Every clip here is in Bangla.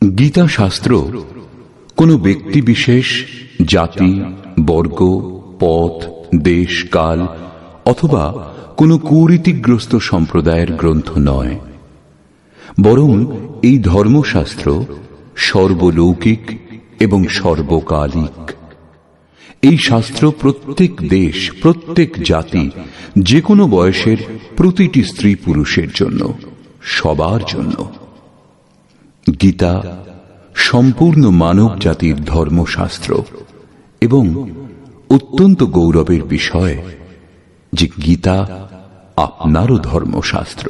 গীতা শাস্ত্র কোনো ব্যক্তি বিশেষ, জাতি, বর্গ, পথ, দেশ, কাল অথবা কোনো কুরীতিগ্রস্ত সম্প্রদায়ের গ্রন্থ নয়, বরং এই ধর্মশাস্ত্র সর্বলৌকিক এবং সর্বকালিক। এই শাস্ত্র প্রত্যেক দেশ, প্রত্যেক জাতি, যে কোনো বয়সের প্রতিটি স্ত্রী পুরুষের জন্য, সবার জন্য। গীতা সম্পূর্ণ মানব জাতির ধর্মশাস্ত্র এবং অত্যন্ত গৌরবের বিষয় যে গীতা আপনারও ধর্মশাস্ত্র।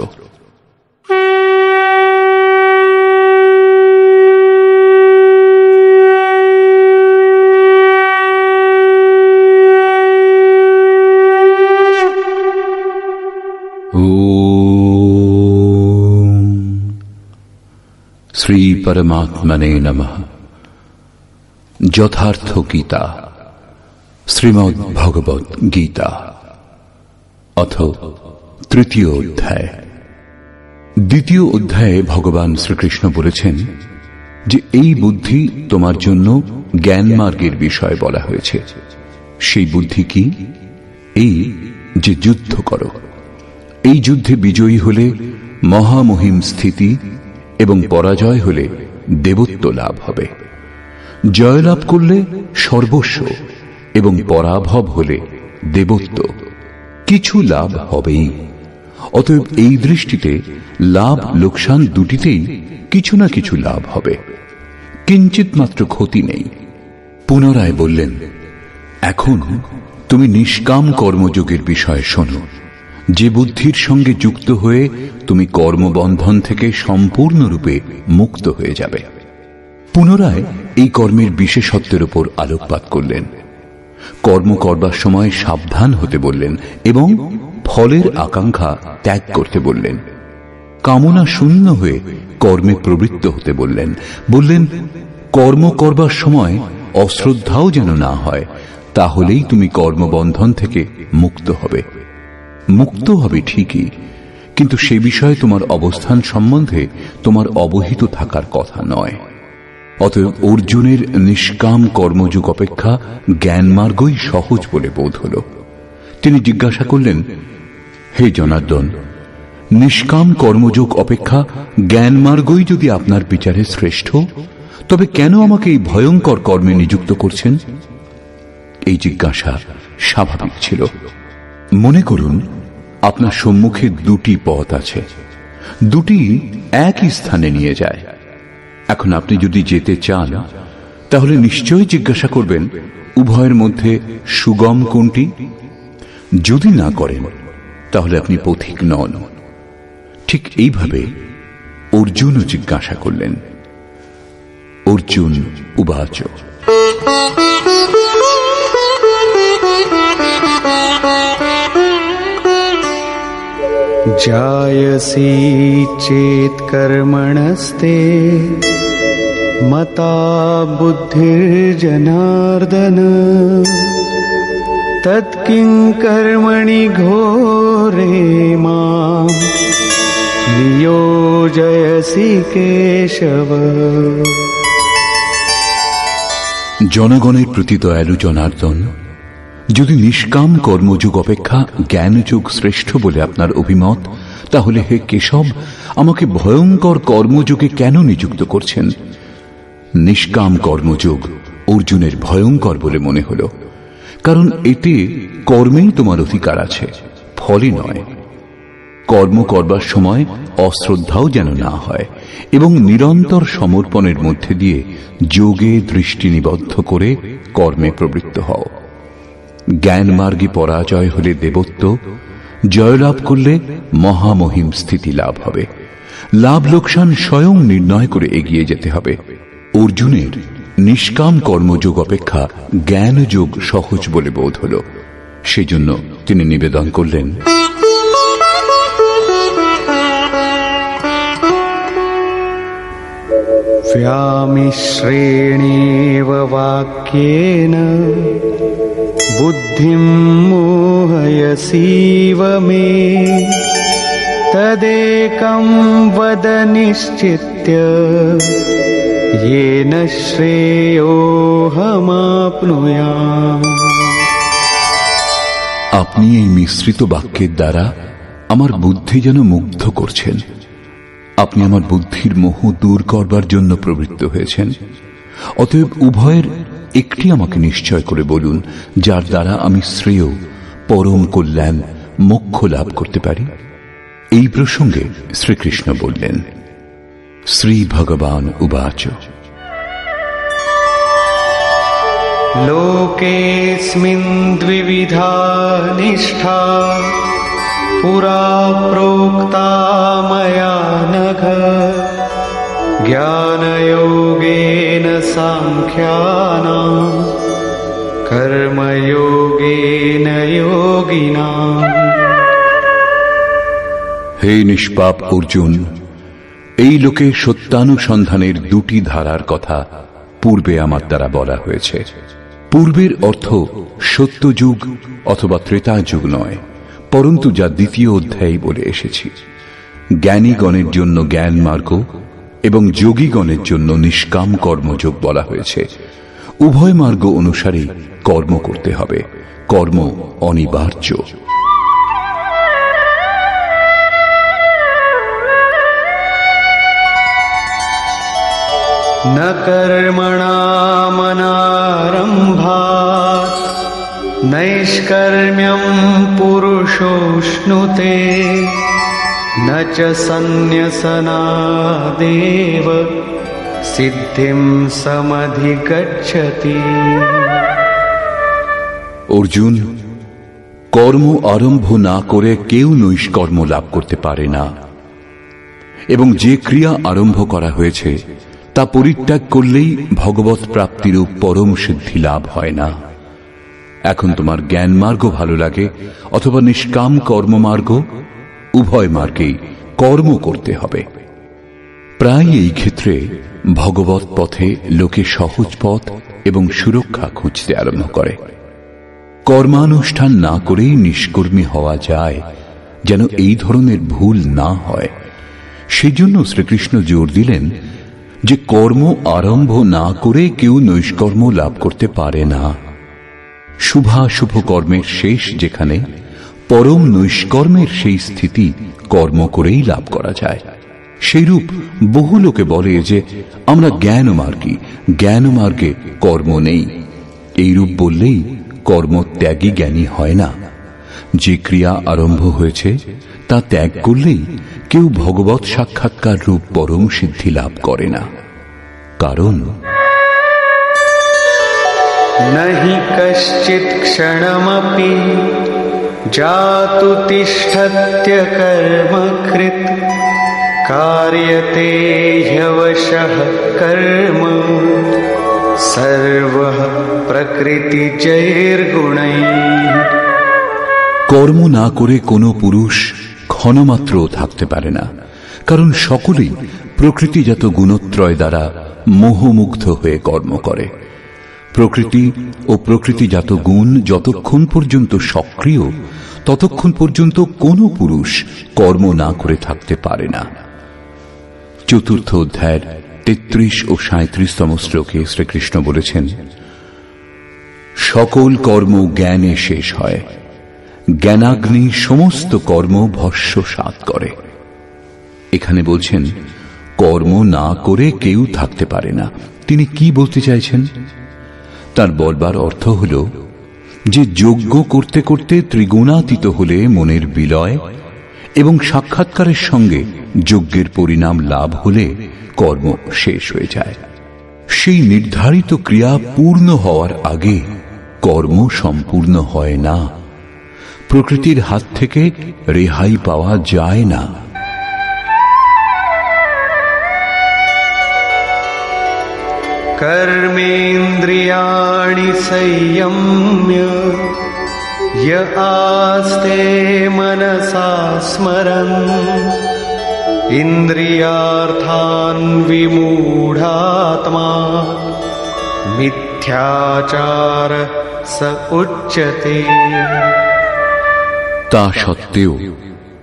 শ্রী পরমাত্মনে নমঃ। যথার্থ গীতা, শ্রীমদ্ ভগবৎ গীতা, অথ তৃতীয় অধ্যায়। দ্বিতীয় অধ্যায়ে ভগবান শ্রীকৃষ্ণ বলেছেন যে এই বুদ্ধি তোমার জন্য জ্ঞান মার্গের বিষয় বলা হয়েছে। সেই বুদ্ধি কি? এই যে যুদ্ধ করো, এই যুদ্ধে বিজয়ী হলে মহামহিম স্থিতি এবং পরাজয় হলে দেবত্ব লাভ হবে। জয়লাভ করলে সর্বস্ব এবং পরাভব হলে দেবত্ব, কিছু লাভ হবেই। অতএব এই দৃষ্টিতে লাভ লোকসান দুটিতেই কিছু না কিছু লাভ হবে, কিঞ্চিত মাত্র ক্ষতি নেই। পুনরায় বললেন, এখন তুমি নিষ্কাম কর্মযোগের বিষয়ে শোনো, যে বুদ্ধির সঙ্গে যুক্ত হয়ে তুমি কর্মবন্ধন থেকে সম্পূর্ণরূপে মুক্ত হয়ে যাবে। পুনরায় এই কর্মের বিশেষত্বের উপর আলোকপাত করলেন। কর্ম করবার সময় সাবধান হতে বললেন এবং ফলের আকাঙ্ক্ষা ত্যাগ করতে বললেন। কামনা শূন্য হয়ে কর্মে প্রবৃত্ত হতে বললেন। বললেন, কর্ম করবার সময় অশ্রদ্ধাও যেন না হয়, তাহলেই তুমি কর্মবন্ধন থেকে মুক্ত হবে। মুক্ত হবে ঠিকই, কিন্তু সে বিষয়ে তোমার অবস্থান সম্বন্ধে তোমার অবহিত থাকার কথা নয়। অতএব অর্জুনের নিষ্কাম কর্মযোগ অপেক্ষা জ্ঞান মার্গই সহজ বলে বোধ হল। তিনি জিজ্ঞাসা করলেন, হে জনার্দন, নিষ্কাম কর্মযোগ অপেক্ষা জ্ঞান মার্গই যদি আপনার বিচারে শ্রেষ্ঠ, তবে কেন আমাকে এই ভয়ঙ্কর কর্মে নিযুক্ত করছেন? এই জিজ্ঞাসা স্বাভাবিক ছিল। মনে করুন, আপনার সম্মুখে দুটি পথ আছে, দুটি একই স্থানে নিয়ে যায়। এখন আপনি যদি যেতে চান, তাহলে নিশ্চয়ই জিজ্ঞাসা করবেন উভয়ের মধ্যে সুগম কোনটি। যদি না করেন, তাহলে আপনি পথিক নন। ঠিক এইভাবে অর্জুনও জিজ্ঞাসা করলেন। অর্জুন উবাচ, जायसी चेत कर्मणस्ते मता बुद्धिर्जनार्दन तत्किं कर्मणि घोरे मां नियोजयसि केशव। জনগণের প্রতি দয়ালু জনার্দন, যদি নিষ্কাম কর্মযোগ অপেক্ষা জ্ঞানযোগ শ্রেষ্ঠ বলে আপনার অভিমত, তাহলে হে কেশব, আমাকে ভয়ঙ্কর কর্মযোগে কেন নিযুক্ত করছেন? নিষ্কাম কর্মযোগ অর্জুনের ভয়ঙ্কর বলে মনে হল, কারণ এতে কর্মেই তোমার অধিকার আছে, ফলে নয়। কর্ম করবার সময় অশ্রদ্ধাও যেন না হয় এবং নিরন্তর সমর্পণের মধ্যে দিয়ে যোগে দৃষ্টি নিবদ্ধ করে কর্মে প্রবৃত্ত হও। জ্ঞান মার্গে পরাজয় হলে দেবত্ব, জয়লাভ করলে মহামহিম স্থিতি লাভ হবে। লাভ লোকসান স্বয়ং নির্ণয় করে এগিয়ে যেতে হবে। অর্জুনের নিষ্কাম কর্মযোগ অপেক্ষা জ্ঞানযোগ সহজ বলে বোধ হল। সেজন্য তিনি নিবেদন করলেন, व्यामिश्रेणेव वाक्येन बुद्धिं मोहयसीव मे तदेकं वद निश्चित्य येन श्रेयोऽहमाप्नुयाम्। আপনি এই মিশ্রিত বাক্যের দ্বারা আমার বুদ্ধি যেন মুগ্ধ করছেন। আপনি আমার বুদ্ধির মোহ দূর করবার জন্য প্রবৃত্ত হয়েছেন। অতএব উভয়ের একটি আমাকে নিশ্চয় করে বলুন, যার দ্বারা আমি শ্রেয়, পরম কল্যাণ, মোক্ষ লাভ করতে পারি। এই প্রসঙ্গে শ্রীকৃষ্ণ বললেন, শ্রী ভগবান উবাচ, লোকেऽস্মিन् দ্বিবিধা নিষ্ঠা পুরা প্रोक्ता मया नघ জ্ঞানযোগেন সাংখ্যানাম কর্মযোগেন যোগিনাম। হে নিষ্পাপ অর্জুন, এই লোকে সত্যানুসন্ধানের দুটি ধারার কথা পূর্বে আমার দ্বারা বলা হয়েছে। পূর্বের অর্থ সত্যযুগ অথবা ত্রেতা যুগ নয়, পরন্তু যা দ্বিতীয় অধ্যায়ে বলে এসেছি। জ্ঞানীগণের জন্য জ্ঞান মার্গ এবং যোগীগণের জন্য নিষ্কাম কর্মযোগ বলা হয়েছে। উভয় মার্গ অনুসারে কর্ম করতে হবে, কর্ম অনিবার্য। न कर्मणामनारम्भात् नैष्कर्म्यं पुरुषोऽश्नुते न च सन्न्यसनादेव सिद्धिं समधिगच्छति। অর্জুন, কর্ম আরম্ভ না করে কেউ নৈষ্কর্ম লাভ করতে পারে না, এবং যে ক্রিয়া আরম্ভ করা হয়েছে তা পরিত্যাগ করলেই ভগবৎ প্রাপ্তিরূপ পরম সিদ্ধি লাভ হয় না। এখন তোমার জ্ঞান মার্গ ভালো লাগে অথবা নিষ্কাম কর্মমার্গ, উভয় মার্গেই কর্ম করতে হবে। প্রায় এই ক্ষেত্রে ভগবৎ পথে লোকে সহজ পথ এবং সুরক্ষা খুঁজতে আরম্ভ করে। কর্মানুষ্ঠান না করেই নিষ্কর্মী হওয়া যায়, যেন এই ধরনের ভুল না হয়। সেজন্য শ্রীকৃষ্ণ জোর দিলেন যে কর্ম আরম্ভ না করে কেউ নৈষ্কর্ম লাভ করতে পারে না। শুভাশুভ কর্মের শেষ যেখানে, পরম নৈষ্কর্মের সেই স্থিতি কর্ম করেই লাভ করা যায়। সেইরূপ বহু লোকে বলে যে আমরা জ্ঞানমার্গী, জ্ঞানমার্গে কর্ম নেই। এইরূপ বললেই কর্মত্যাগী জ্ঞানী হয় না। যে ক্রিয়া আরম্ভ হয়েছে তা ত্যাগ করলেই কেউ ভগবৎ সাক্ষাৎকার রূপ পরম সিদ্ধি লাভ করে না। কারণ नहि कश्चित् क्षणमपि जातु तिष्ठत्य कर्मकृत् कार्यते ह्यवशः कर्म सर्वः प्रकृतिजैर्गुणैः। কর্ম না করে কোনো পুরুষ ক্ষণমাত্র থাকতে পারে না, কারণ সকলেই প্রকৃতিজাত গুণত্রয় দ্বারা মোহমুগ্ধ হয়ে কর্ম করে। প্রকৃতি ও প্রকৃতিজাত গুণ যতক্ষণ পর্যন্ত সক্রিয়, ততক্ষণ পর্যন্ত কোনো পুরুষ কর্ম না করে থাকতে পারে না। চতুর্থ অধ্যায়ের 33 ও 37তম শ্লোকে শ্রীকৃষ্ণ বলেছেন, সকল কর্ম জ্ঞানে শেষ হয়, জ্ঞানাগ্নি সমস্ত কর্ম ভস্মসাৎ করে। এখানে বলছেন কর্ম না করে কেউ থাকতে পারে না। তিনি কি বলতে চাইছেন? তার বলবার অর্থ হল যে যজ্ঞ করতে করতে ত্রিগুণাতীত হলে মনের বিলয় এবং সাক্ষাৎকারের সঙ্গে যজ্ঞের পরিণাম লাভ হলে কর্ম শেষ হয়ে যায়। সেই নির্ধারিত ক্রিয়া পূর্ণ হওয়ার আগে কর্ম সম্পূর্ণ হয় না। প্রকৃতির হাত থেকে রেহাই পাওয়া যায় না। कर्मेन्द्रियाणि संयम्य य आस्ते मनसा स्मरन् इन्द्रियार्थान् विमूढात्मा मिथ्याचार स उच्यते। তা সত্ত্বেও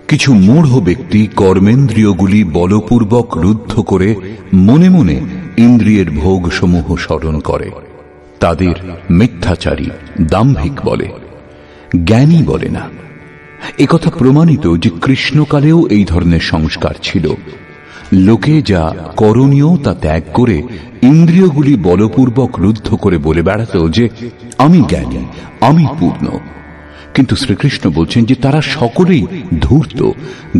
কিছু মূঢ় ব্যক্তি কর্মেন্দ্রিয়গুলি বলপূর্বক রুদ্ধ করে মনে মনে ইন্দ্রিয়ের ভোগ সমূহ স্মরণ করে তাদের মিথ্যাচারী, দাম্ভিক বলে, জ্ঞানী বলে না। একথা প্রমাণিত যে কৃষ্ণকালেও এই ধরনের সংস্কার ছিল। লোকে যা করণীয় তা ত্যাগ করে ইন্দ্রিয়গুলি বলপূর্বক রুদ্ধ করে বলে বেড়াত যে আমি জ্ঞানী, আমি পূর্ণ। কিন্তু শ্রীকৃষ্ণ বলছেন যে তারা সকলেই ধূর্ত।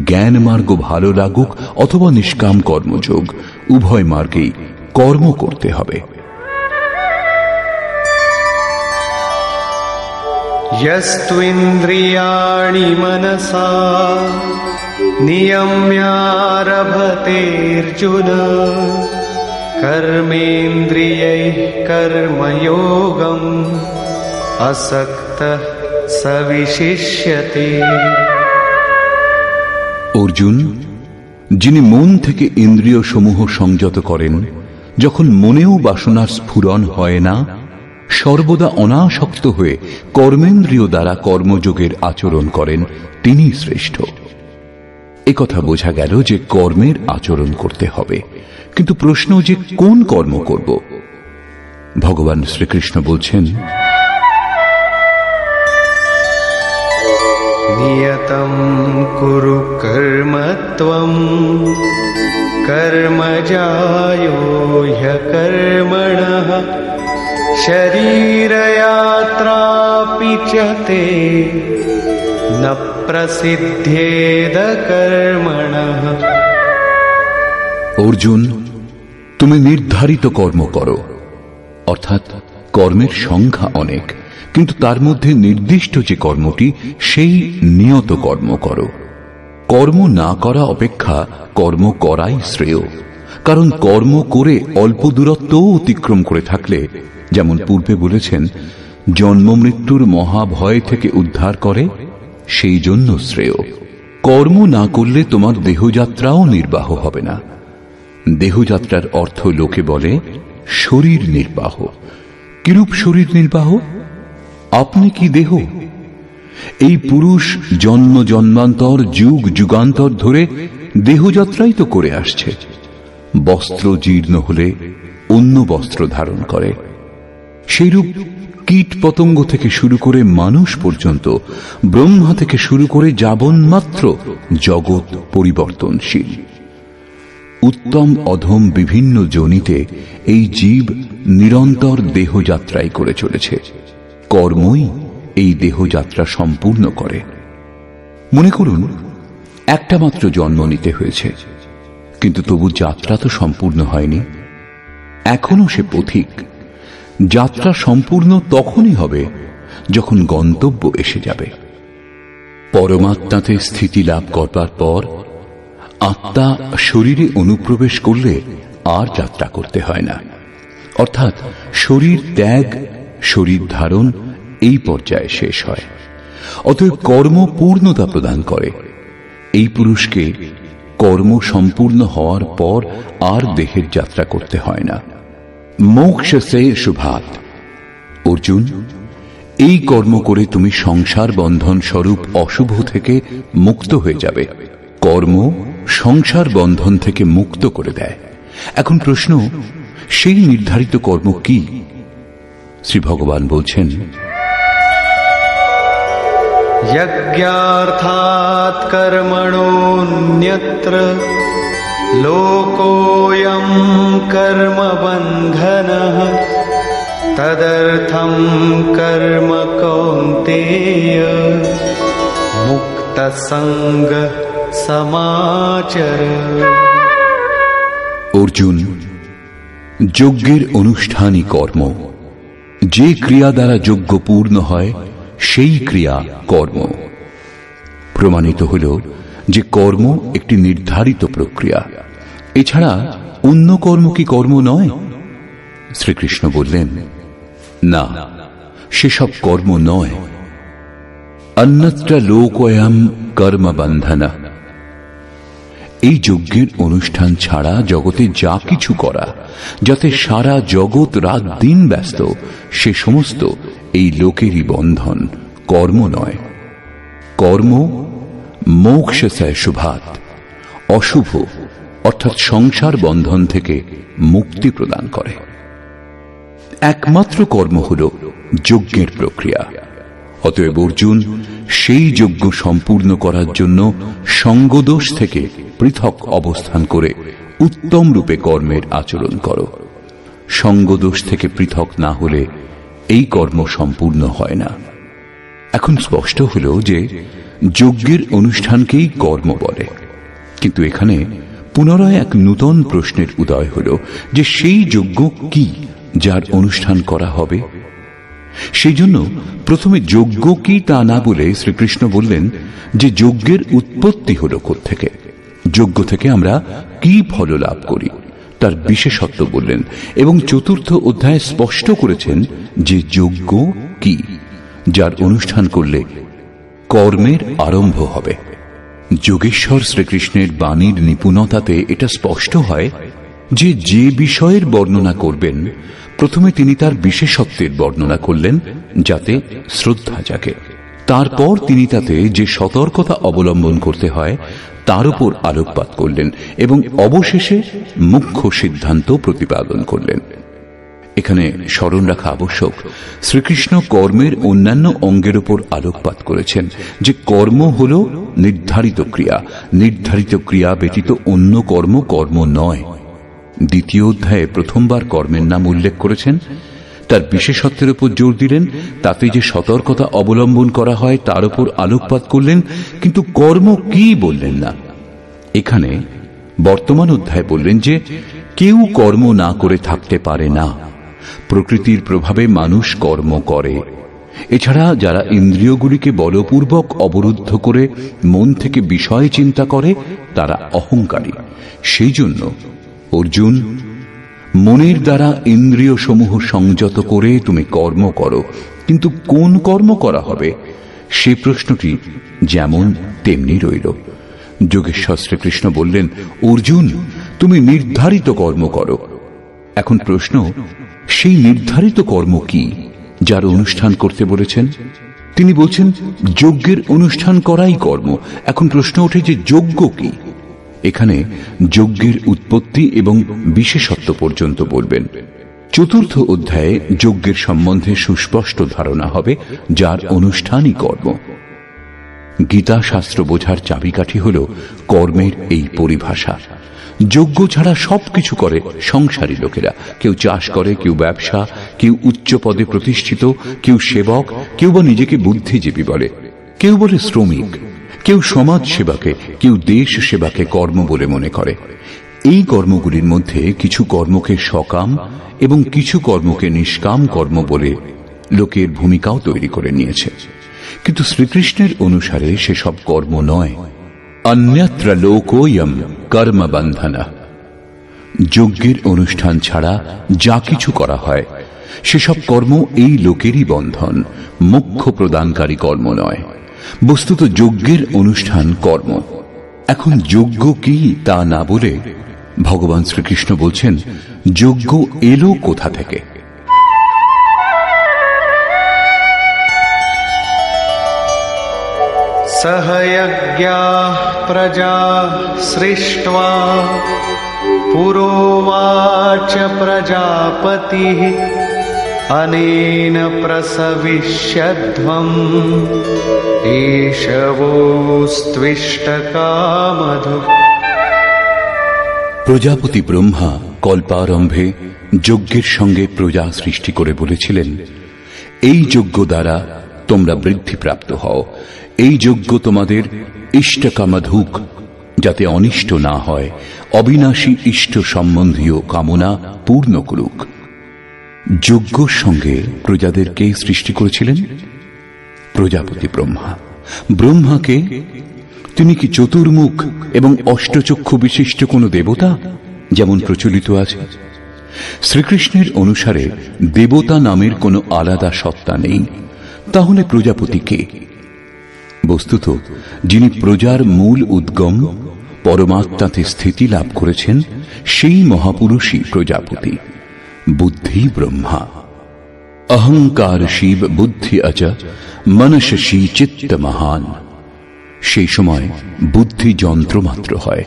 জ্ঞান মার্গ ভালো লাগুক অথবা নিষ্কাম কর্মযোগ, উভয় মার্গেই কর্ম করতে হবে। यस्त्विन्द्रियाणि मनसा नियम्यारभतेऽर्जुन कर्मेन्द्रियैः कर्मयोगम् असक्तः स विशिष्यते। অর্জুন, যিনি মন থেকে ইন্দ্রিয় সমূহ সংযত করেন, যখন মনেও বাসনার স্ফুরণ হয় না, সর্বদা অনাসক্ত হয়ে কর্মেন্দ্রিয় দ্বারা কর্মযোগের আচরণ করেন, তিনি শ্রেষ্ঠ। একথা বোঝা গেল যে কর্মের আচরণ করতে হবে, কিন্তু প্রশ্ন যে কোন কর্ম করব। ভগবান শ্রীকৃষ্ণ বলছেন, নিয়তং কুরু কর্ম ত্বং কর্মজায়ো হ্যকর্মণঃ শরীরয়াত্রাপি চ তে ন প্রসিদ্ধেদ কর্মণঃ। অর্জুন, তুমি নির্ধারিত কর্ম করো, অর্থাৎ কর্মের সংখ্যা অনেক, কিন্তু তার মধ্যে নির্দিষ্ট যে কর্মটি সেই নিয়ত কর্ম করো। কর্ম না করা অপেক্ষা কর্ম করাই শ্রেয়, কারণ কর্ম করে অল্প দূরত্বও অতিক্রম করে থাকলে, যেমন পূর্বে বলেছেন, জন্ম মৃত্যুর মহাভয় থেকে উদ্ধার করে, সেই জন্য শ্রেয়। কর্ম না করলে তোমার দেহযাত্রাও নির্বাহ হবে না। দেহযাত্রার অর্থ লোকে বলে শরীর নির্বাহ। কিরূপ শরীর নির্বাহ? আপনি কি দেহ? এই পুরুষ জন্ম জন্মান্তর যুগ যুগান্তর ধরে দেহযাত্রাই তো করে আসছে। বস্ত্র জীর্ণ হলে অন্য বস্ত্র ধারণ করে। সেইরূপ কীট পতঙ্গ থেকে শুরু করে মানুষ পর্যন্ত, ব্রহ্মা থেকে শুরু করে যাবন্মাত্র জগৎ পরিবর্তনশীল। উত্তম অধম বিভিন্ন যোনিতে এই জীব নিরন্তর দেহযাত্রাই করে চলেছে। কর্মই এই দেহযাত্রা সম্পূর্ণ করে। মনে করুন, একটা মাত্র জন্ম নিতে হয়েছে, কিন্তু তবু যাত্রা তো সম্পূর্ণ হয়নি। এখনো সে পথিক। যাত্রা সম্পূর্ণ তখনই হবে যখন গন্তব্য এসে যাবে। পরমাত্মাতে স্থিতি লাভ করবার পর আত্মা শরীরে অনুপ্রবেশ করলে আর যাত্রা করতে হয় না। অর্থাৎ শরীর ত্যাগ, শরীর ধারণ এই পর্যায়ে শেষ হয়। অতএব কর্ম পূর্ণতা প্রদান করে। এই পুরুষকে কর্ম সম্পূর্ণ হওয়ার পর আর দেহের যাত্রা করতে হয় না। মোক্ষ সে শুভাত। অর্জুন, এই কর্ম করে তুমি সংসার বন্ধন স্বরূপ অশুভ থেকে মুক্ত হয়ে যাবে। কর্ম সংসার বন্ধন থেকে মুক্ত করে দেয়। এখন প্রশ্ন, সেই নির্ধারিত কর্ম কি? শ্রী ভগবান বলছেন, যজ্ঞার্থাৎ কর্মণোন্যত্র লোকোয়ং কর্ম বন্ধনঃ তদর্থং কর্ম কৌন্তেয় মুক্ত সঙ্গ সমাচর। অর্জুন, যজ্ঞের অনুষ্ঠানই কর্ম। যে ক্রিয়া দ্বারা যজ্ঞ পূর্ণ হয় সেই ক্রিয়া কর্ম। প্রমাণিত হল যে কর্ম একটি নির্ধারিত প্রক্রিয়া। এছাড়া অন্য কর্ম কি কর্ম নয়? শ্রীকৃষ্ণ বললেন, না, সেসব কর্ম নয়। অন্যত্র লোকোয়ম কর্ম বন্ধনা। এই যজ্ঞের অনুষ্ঠান ছাড়া জগতে যা কিছু করা, যাতে সারা জগৎ রাত দিন ব্যস্ত, সে সমস্ত এই লোকেরই বন্ধন, কর্ম নয়। কর্ম মোক্ষ সে শুভাত, অশুভ অর্থাৎ সংসার বন্ধন থেকে মুক্তি প্রদান করে। একমাত্র কর্ম হল যজ্ঞের প্রক্রিয়া। অতএব অর্জুন, সেই যজ্ঞ সম্পূর্ণ করার জন্য সঙ্গদোষ থেকে পৃথক অবস্থান করে উত্তম রূপে কর্মের আচরণ করো। সঙ্গদোষ থেকে পৃথক না হলে এই কর্ম সম্পূর্ণ হয় না। এখন স্পষ্ট হল যে যজ্ঞের অনুষ্ঠানকেই কর্ম বলে, কিন্তু এখানে পুনরায় এক নূতন প্রশ্নের উদয় হল যে সেই যজ্ঞ কি যার অনুষ্ঠান করা হবে। সেই জন্য প্রথমে যজ্ঞ কি তা না বলে শ্রীকৃষ্ণ বললেন যে যজ্ঞের উৎপত্তি হল কোত্থেকে, যজ্ঞ থেকে আমরা কি ফল লাভ করি তার বিশেষত্ব বললেন, এবং চতুর্থ অধ্যায়ে স্পষ্ট করেছেন যে যজ্ঞ কি যার অনুষ্ঠান করলে কর্মের আরম্ভ হবে। যোগেশ্বর শ্রীকৃষ্ণের বাণীর নিপুণতাতে এটা স্পষ্ট হয় যে যে বিষয়ের বর্ণনা করবেন প্রথমে তিনি তার বিশেষত্বের বর্ণনা করলেন যাতে শ্রদ্ধা জাগে। তারপর তিনি তাতে যে সতর্কতা অবলম্বন করতে হয় তার উপর আলোকপাত করলেন এবং অবশেষে মুখ্য সিদ্ধান্ত প্রতিপাদন করলেন। এখানে স্মরণ রাখা আবশ্যক, শ্রীকৃষ্ণ কর্মের অন্যান্য অঙ্গের উপর আলোকপাত করেছেন যে কর্ম হল নির্ধারিত ক্রিয়া, নির্ধারিত ক্রিয়া ব্যতীত অন্য কর্ম কর্ম নয়। দ্বিতীয় অধ্যায়ে প্রথমবার কর্মের নাম উল্লেখ করেছেন, তার বিশেষত্বের উপর জোর দিলেন, তাতে যে সতর্কতা অবলম্বন করা হয় তার উপর আলোকপাত করলেন, কিন্তু কর্ম কি বললেন না। এখানে বর্তমান অধ্যায়ে বললেন যে কেউ কর্ম না করে থাকতে পারে না। প্রকৃতির প্রভাবে মানুষ কর্ম করে। এছাড়া যারা ইন্দ্রিয়গুলিকে বলপূর্বক অবরুদ্ধ করে মন থেকে বিষয় চিন্তা করে তারা অহংকারী। সেই জন্য অর্জুন, মনের দ্বারা ইন্দ্রিয় সমূহ সংযত করে তুমি কর্ম করো, কিন্তু কোন কর্ম করা হবে সে প্রশ্নটি যেমন তেমনি রইল। যোগেশ্বর শ্রীকৃষ্ণ বললেন, অর্জুন তুমি নির্ধারিত কর্ম করো। এখন প্রশ্ন, সেই নির্ধারিত কর্ম কি যার অনুষ্ঠান করতে বলেছেন? তিনি বলছেন যজ্ঞের অনুষ্ঠান করাই কর্ম। এখন প্রশ্ন ওঠে যে যজ্ঞ কি? এখানে যজ্ঞের উৎপত্তি এবং বিশেষত্ব পর্যন্ত বলবেন। চতুর্থ অধ্যায়ে যজ্ঞের সম্বন্ধে সুস্পষ্ট ধারণা হবে যার অনুষ্ঠানই কর্ম। গীতা শাস্ত্র বোঝার চাবিকাঠি হল কর্মের এই পরিভাষা। যজ্ঞ ছাড়া সবকিছু করে সংসারী লোকেরা। কেউ চাষ করে, কেউ ব্যবসা, কেউ উচ্চ পদে প্রতিষ্ঠিত, কেউ সেবক, কেউ বা নিজেকে বুদ্ধিজীবী বলে, কেউ বলে শ্রমিক, কেউ সমাজ সেবাকে, কেউ দেশ সেবাকে কর্ম বলে মনে করে। এই কর্মগুলির মধ্যে কিছু কর্মকে সকাম এবং কিছু কর্মকে নিষ্কাম কর্ম বলে লোকের ভূমিকাও তৈরি করে নিয়েছে, কিন্তু শ্রীকৃষ্ণের অনুসারে সেসব কর্ম নয়। অন্যত্র লোকোয়ম কর্ম বন্ধনা। যজ্ঞের অনুষ্ঠান ছাড়া যা কিছু করা হয় সেসব কর্ম এই লোকেরই বন্ধন, মোক্ষ প্রদানকারী কর্ম নয়। বস্তুত যজ্ঞের অনুষ্ঠান কর্ম। এখন যজ্ঞ কি তা না বলে ভগবান শ্রীকৃষ্ণ বলছেন যজ্ঞ এলো কোথা থেকে। सहयज्ञाः प्रजा सृष्ट्वा पुरोवाच प्रजापतिः अनेन प्रसविष्यध्वम् एष वोस्त्विष्टकामधुक्। প্রজাপতি ব্রহ্মা কল্পারম্ভে যজ্ঞের সঙ্গে প্রজা সৃষ্টি করে বলেছিলেন, এই যজ্ঞ দ্বারা তোমরা বৃদ্ধিপ্রাপ্ত হও। এই যজ্ঞ তোমাদের ইষ্টকামধুক, যাতে অনিষ্ট না হয়, অবিনাশী ইষ্ট সম্বন্ধীয় কামনা পূর্ণ করুক। যজ্ঞর সঙ্গে প্রজাদেরকে সৃষ্টি করেছিলেন প্রজাপতি ব্রহ্মা। ব্রহ্মাকে তিনি কি চতুর্মুখ এবং অষ্টচক্ষু বিশিষ্ট কোন দেবতা যেমন প্রচলিত আছে? শ্রীকৃষ্ণের অনুসারে দেবতা নামের কোনো আলাদা সত্তা নেই। তাহলে প্রজাপতি কে? বস্তুত যিনি প্রজার মূল উদ্গম, পরমাত্মাতে স্থিতি লাভ করেছেন সেই মহাপুরুষই প্রজাপতি। বুদ্ধি ব্রহ্মা, অহংকার শিব, বুদ্ধি অচ, মনসী চিত্ত মহান। সেই সময় বুদ্ধি যন্ত্র মাত্র হয়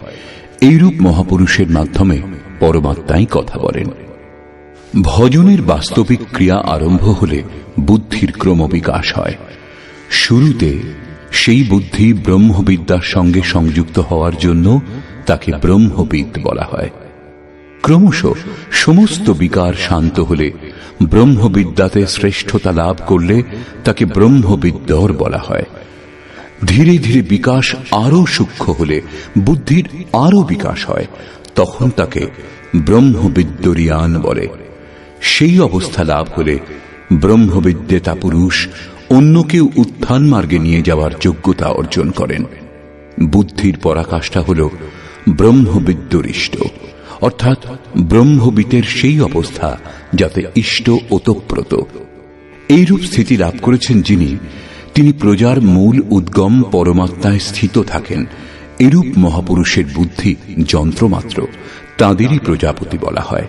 এইরূপ মহাপুরুষের মাধ্যমে পরমাত্মাই কথা বলেন। ভজনের বাস্তবিক ক্রিয়া আরম্ভ হলে বুদ্ধির ক্রমবিকাশ হয়। শুরুতে সেই বুদ্ধি ব্রহ্মবিদ্যার সঙ্গে সংযুক্ত হওয়ার জন্য তাকে ব্রহ্মবিদ বলা হয়। ক্রমশ সমস্ত বিকার শান্ত হলে, ব্রহ্মবিদ্যাতে শ্রেষ্ঠতা লাভ করলে তাকে ব্রহ্মবিদ্যর বলা হয়। ধীরে ধীরে বিকাশ আরো সূক্ষ্ম হলে, বুদ্ধির আরো বিকাশ হয়, তখন তাকে ব্রহ্মবিদ্যরিয়ান বলে। সেই অবস্থা লাভ হলে ব্রহ্মবিদ্যেতা পুরুষ অন্যকেও উত্থান মার্গে নিয়ে যাওয়ার যোগ্যতা অর্জন করেন। বুদ্ধির পরাকাষ্ঠা হল ব্রহ্মবিদ্যরিষ্ট, অর্থাৎ ব্রহ্মবিদের সেই অবস্থা যাতে ইষ্ট ওতপ্রোত। এইরূপ স্থিতি লাভ করেছেন যিনি, তিনি প্রজার মূল উদ্গম পরমাত্মায় স্থিত থাকেন। এরূপ মহাপুরুষের বুদ্ধি যন্ত্রমাত্র, তাঁদেরই প্রজাপতি বলা হয়।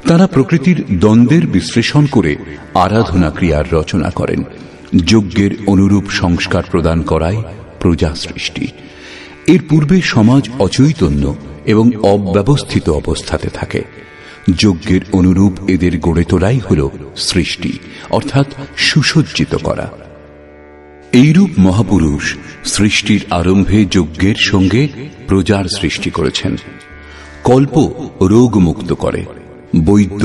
তারা প্রকৃতির দ্বন্দ্বের বিশ্লেষণ করে আরাধনা ক্রিয়ার রচনা করেন। যজ্ঞের অনুরূপ সংস্কার প্রদান করাই প্রজা সৃষ্টি। এর পূর্বে সমাজ অচৈতন্য এবং অব্যবস্থিত অবস্থাতে থাকে। যজ্ঞের অনুরূপ এদের গড়ে তোলাই হল সৃষ্টি, অর্থাৎ সুসজ্জিত করা। এইরূপ মহাপুরুষ সৃষ্টির আরম্ভে যজ্ঞের সঙ্গে প্রজার সৃষ্টি করেছেন। কল্প রোগ মুক্ত করে, বৈদ্য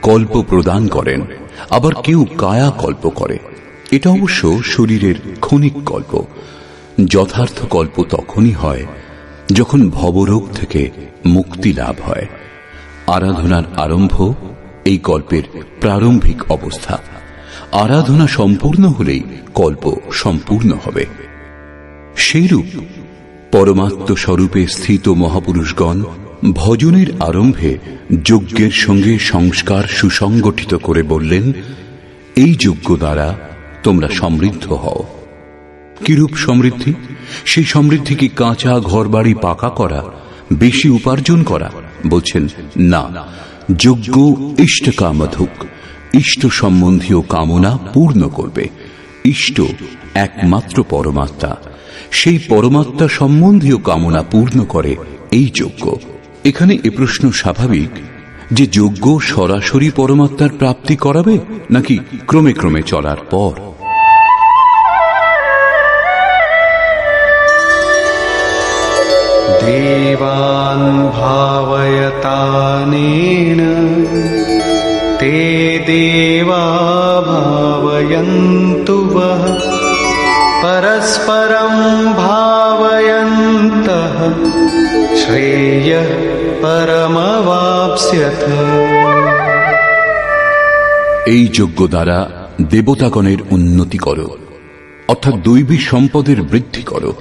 কল্প প্রদান করেন, আবার কেউ কায়া কল্প করে। এটা অবশ্য শরীরের ক্ষণিক কল্প। যথার্থ কল্প তখনই হয় যখন ভবরোগ থেকে মুক্তি লাভ হয়। আরাধনার আরম্ভ এই কল্পের প্রারম্ভিক অবস্থা। আরাধনা সম্পূর্ণ হলেই কল্প সম্পূর্ণ হবে। সেইরূপ পরমাত্ম স্বরূপে স্থিত মহাপুরুষগণ ভজনের আরম্ভে যজ্ঞের সঙ্গে সংস্কার সুসংগঠিত করে বললেন, এই যজ্ঞ দ্বারা তোমরা সমৃদ্ধ হও। কিরূপ সমৃদ্ধি? সেই সমৃদ্ধি কি কাঁচা ঘরবাড়ি পাকা করা, বেশি উপার্জন করা? বলছেন না, যজ্ঞ ইষ্ট কামধুক, ইষ্ট সম্বন্ধীয় কামনা পূর্ণ করবে। ইষ্ট একমাত্র পরমাত্মা, সেই পরমাত্মা সম্বন্ধীয় কামনা পূর্ণ করে এই যজ্ঞ। এখানে এ প্রশ্ন স্বাভাবিক যে যজ্ঞ সরাসরি পরমাত্মার প্রাপ্তি করাবে নাকি ক্রমে ক্রমে চলার পর? দেবান ভাবয়তানেন তে দেবা ভাবয়ন্তু বহ পরস্পরম ভাবয়ন্তঃ শ্রেয়ঃ পরমবাপ্স্যথ। এই যজ্ঞ দ্বারা দেবতাগণের উন্নতি করো, অর্থাৎ দৈবী সম্পদের বৃদ্ধি করো।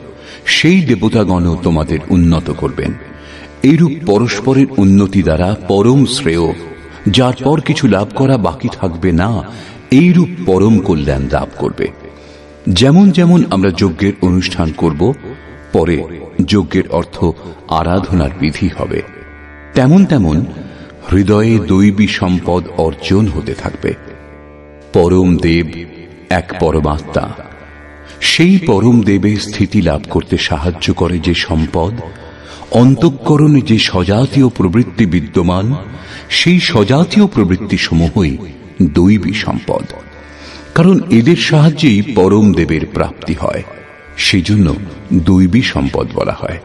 সেই দেবতাগণও তোমাদের উন্নত করবেন। এইরূপ পরস্পরের উন্নতি দ্বারা পরম শ্রেয়, যার পর কিছু লাভ করা বাকি থাকবে না, এইরূপ পরম কল্যাণ লাভ করবে। যেমন যেমন আমরা যজ্ঞের অনুষ্ঠান করব, পরে যজ্ঞের অর্থ আরাধনার বিধি হবে, তেমন তেমন হৃদয়ে দৈবী সম্পদ অর্জন হতে থাকবে। পরম দেব এক পরমাত্মা। সেই পরম দেবের স্থিতি লাভ করতে সাহায্য করে যে সম্পদ, অন্তঃকরণে যে সজাতীয় প্রবৃত্তি বিদ্যমান, সেই সজাতীয় প্রবৃত্তি সমূহই দৈবী সম্পদ। কারণ এদের সাহায্যেই পরম দেবের প্রাপ্তি হয়, সেজন্য দৈবী সম্পদ বলা হয়।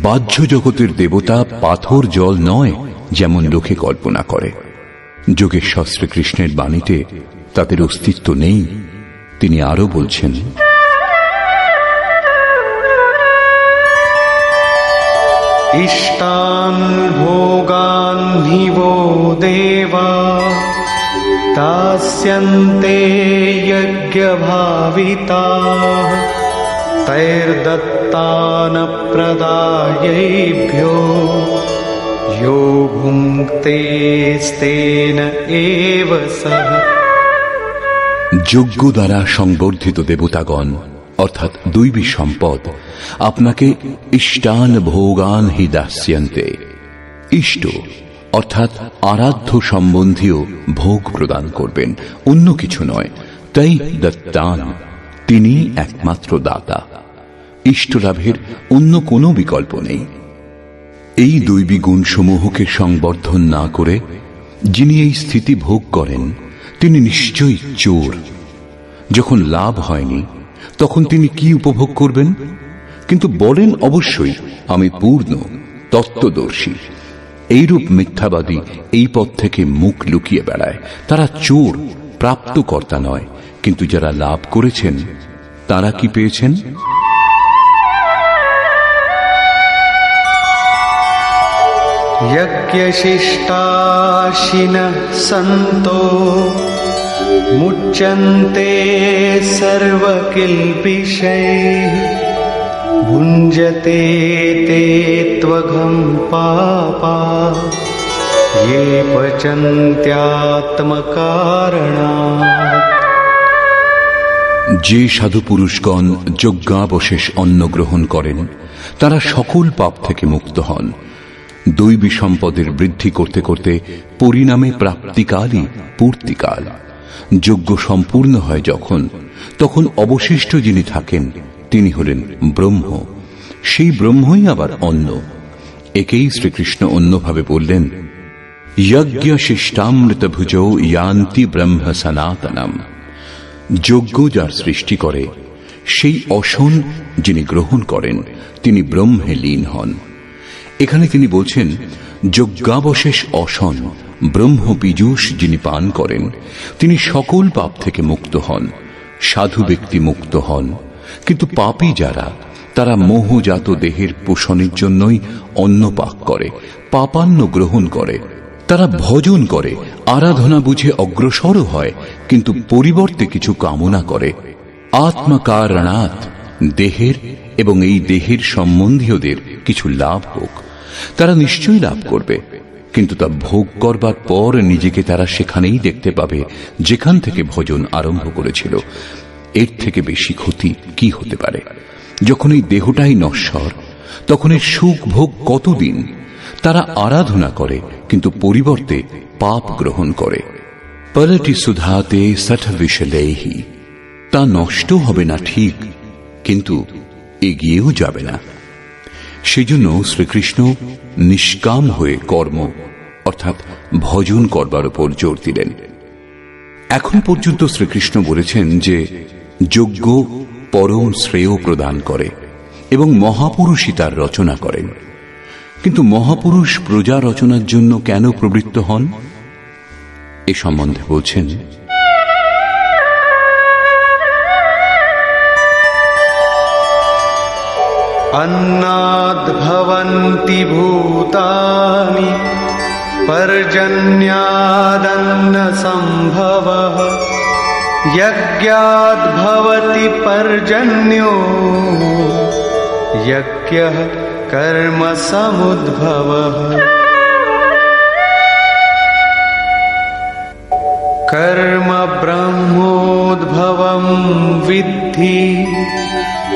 বাহ্য জগতের দেবতা পাথর জল নয়, যেমন লোকে কল্পনা করে। যোগেশ্বর শ্রীকৃষ্ণের বাণীতে তাদের অস্তিত্ব নেই। তিনি আরো বলছেন, ইষ্টান ভোগান হিবো দেবা দাস্যন্তে যজ্ঞ ভাবিতাঃ তৈর্দত্তান প্রদায়েভ্যো यो ভুঙ্ক্তেস্তেন এব সহ। যজ্ঞ দ্বারা সংবর্ধিত দেবতাগণ অর্থাৎ দৈবী সম্পদ আপনাকে ইষ্টান ভোগান হি দাস্যন্তে। ইষ্ট অর্থাৎ আরাধ্য সম্বন্ধীয় ভোগ প্রদান করবেন, অন্য কিছু নয়। তাই দত্তান, তিনি একমাত্র দাতা। ইষ্ট লাভের অন্য কোনো বিকল্প নেই। এই দৈবী গুণসমূহকে সংবর্ধন না করে যিনি এই স্থিতি ভোগ করেন তিনি নিশ্চয়ই চোর। যখন লাভ হয়নি তখন তিনি কি উপভোগ করবেন? কিন্তু বলেন অবশ্যই আমি পূর্ণ তত্ত্বদর্শী। এইরূপ মিথ্যাবাদী এই পথ থেকে মুখ লুকিয়ে বেড়ায়। তারা চোর, প্রাপ্তকর্তা নয়। কিন্তু যারা লাভ করেছেন তারা কি পেয়েছেন? यज्ञशिष्टाशिनः सन्तो मुच्यन्ते सर्वकिल्बिषैः भुञ्जते ते त्वघं पापा ये पचन्त्यात्मकारणात्। যে সাধু পুরুষগণ যজ্ঞাবশেষ অন্ন গ্রহণ করেন তারা সকল পাপ থেকে মুক্ত হন। দৈবী সম্পদের বৃদ্ধি করতে করতে পরিণামে প্রাপ্তিকালই পূর্তিকাল। যজ্ঞ সম্পূর্ণ হয় যখন, তখন অবশিষ্ট যিনি থাকেন তিনি হলেন ব্রহ্ম। সেই ব্রহ্মই আবার অন্ন। একেই শ্রীকৃষ্ণ অন্যভাবে বললেন, যজ্ঞ শিষ্টামৃত ভুজো ইয়ান্তি ব্রহ্ম সনাতনম। যজ্ঞ যার সৃষ্টি করে সেই অসন যিনি গ্রহণ করেন তিনি ব্রহ্মে লীন হন। এখানে তিনি বলছেন যজ্ঞাবশেষ অসন ব্রহ্ম পীযূষ যিনি পান করেন তিনি সকল পাপ থেকে মুক্ত হন। সাধু ব্যক্তি মুক্ত হন, কিন্তু পাপী যারা তারা মোহজাত দেহের পোষণের জন্যই অন্ন পাক করে, পাপান্ন গ্রহণ করে। তারা ভজন করে, আরাধনা বুঝে অগ্রসরও হয়, কিন্তু পরিবর্তে কিছু কামনা করে। আত্মকারণাৎ, দেহের এবং এই দেহের সম্বন্ধীয়দের কিছু লাভ হোক। তারা নিশ্চয়ই লাভ করবে, কিন্তু তা ভোগ করবার পর নিজেকে তারা সেখানেই দেখতে পাবে যেখান থেকে ভজন আরম্ভ করেছিল। এর থেকে বেশি ক্ষতি কি হতে পারে? যখন এই দেহটাই নশ্বর তখন এর সুখ ভোগ কতদিন? তারা আরাধনা করে কিন্তু পরিবর্তে পাপ গ্রহণ করে। পলটি সুধাতে সঠ বিশলেহি, তা নষ্ট হবে না ঠিক, কিন্তু এগিয়েও যাবে না। সেজন্য শ্রীকৃষ্ণ নিষ্কাম হয়ে কর্ম অর্থাৎ ভজন করবার উপর জোর দিলেন। এখন পর্যন্ত শ্রীকৃষ্ণ বলেছেন যে যজ্ঞ পরম শ্রেয় প্রদান করে এবং মহাপুরুষই তার রচনা করেন। কিন্তু মহাপুরুষ প্রজা রচনার জন্য কেন প্রবৃত্ত হন এ সম্বন্ধে বলছেন, अन्नाद्भवन्ति भूतानि पर्जन्यादन्नसम्भवः यज्ञाद्भवति पर्जन्यो यज्ञः कर्म समुद्भवः। कर्म ब्रह्मोद्भवं विद्धि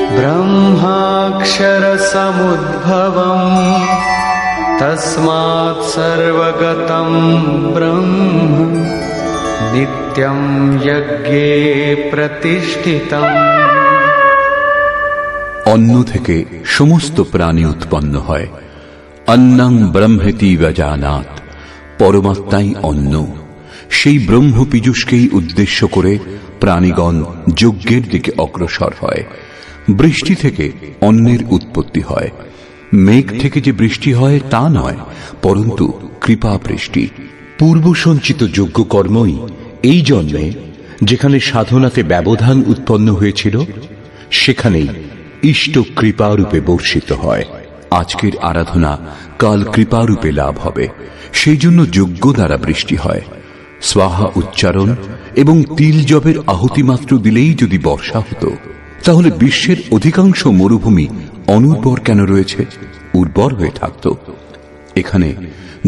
ब्रह्माक्षर समुद्भवम् तस्मात् सर्वगतं ब्रह्म नित्यं यज्ञे प्रतिष्ठितम्। অন্ন থেকে সমস্ত প্রাণী উৎপন্ন হয়। অন্নং ব্রহ্মেতি ব্যজানাৎ, পরমাত্মাই অন্ন। সেই ব্রহ্ম পীযূষকেই উদ্দেশ্য করে প্রাণীগণ যজ্ঞের দিকে অগ্রসর হয়। বৃষ্টি থেকে অন্নের উৎপত্তি হয়। মেঘ থেকে যে বৃষ্টি হয় তা নয়, পরন্তু কৃপা বৃষ্টি। পূর্ব সঞ্চিত যজ্ঞ কর্মই এই জন্মে যেখানে সাধনাতে ব্যবধান উৎপন্ন হয়েছিল সেখানেই ইষ্ট কৃপারূপে বর্ষিত হয়। আজকের আরাধনা কাল কৃপারূপে লাভ হবে, সেই জন্য যজ্ঞ দ্বারা বৃষ্টি হয়। স্বাহা উচ্চারণ এবং তিল জবের আহুতি মাত্র দিলেই যদি বর্ষা হতো, তাহলে বিশ্বের অধিকাংশ মরুভূমি অনুর্বর কেন রয়েছে? উর্বর হয়ে থাকত। এখানে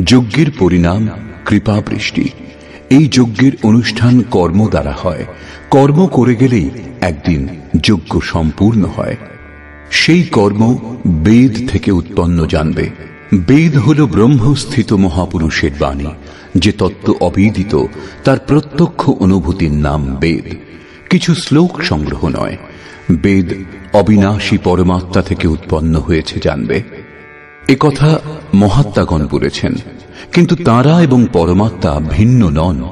যজ্ঞের পরিণাম কৃপা বৃষ্টি। এই যজ্ঞের অনুষ্ঠান কর্ম দ্বারা হয়। কর্ম করে গেলেই একদিন যজ্ঞ সম্পূর্ণ হয়। সেই কর্ম বেদ থেকে উৎপন্ন জানবে। বেদ হল ব্রহ্মস্থিত মহাপুরুষের বাণী। যে তত্ত্ব অবিদিত তার প্রত্যক্ষ অনুভূতির নাম বেদ, কিছু শ্লোক সংগ্রহ নয়। বেদ অবিনাশী পরমাত্মা থেকে উৎপন্ন হয়েছে জানবে। একথা মহাত্মাগণ বলেছেন, কিন্তু তাঁরা এবং পরমাত্মা ভিন্ন নন।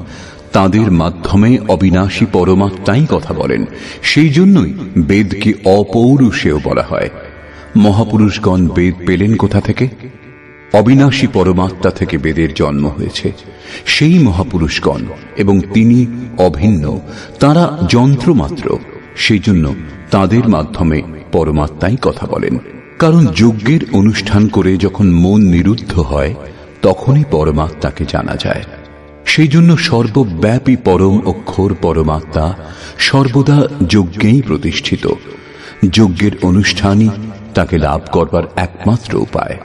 তাঁদের মাধ্যমে অবিনাশী পরমাত্মাই কথা বলেন। সেই জন্যই বেদকে অপৌরুষেয় বলা হয়। মহাপুরুষগণ বেদ পেলেন কোথা থেকে? অবিনাশী পরমাত্মা থেকে বেদের জন্ম হয়েছে। সেই মহাপুরুষগণ, এবং তিনি অভিন্ন, তাঁরা যন্ত্রমাত্র। সেই জন্য তাঁদের মাধ্যমে পরমাত্মাই কথা বলেন। কারণ যজ্ঞের অনুষ্ঠান করে যখন মন নিরুদ্ধ হয়, তখনই পরমাত্মাকে জানা যায়। সেই জন্য সর্বব্যাপী পরম অক্ষর পরমাত্মা সর্বদা যজ্ঞেই প্রতিষ্ঠিত। যজ্ঞের অনুষ্ঠানই তাকে লাভ করবার একমাত্র উপায়।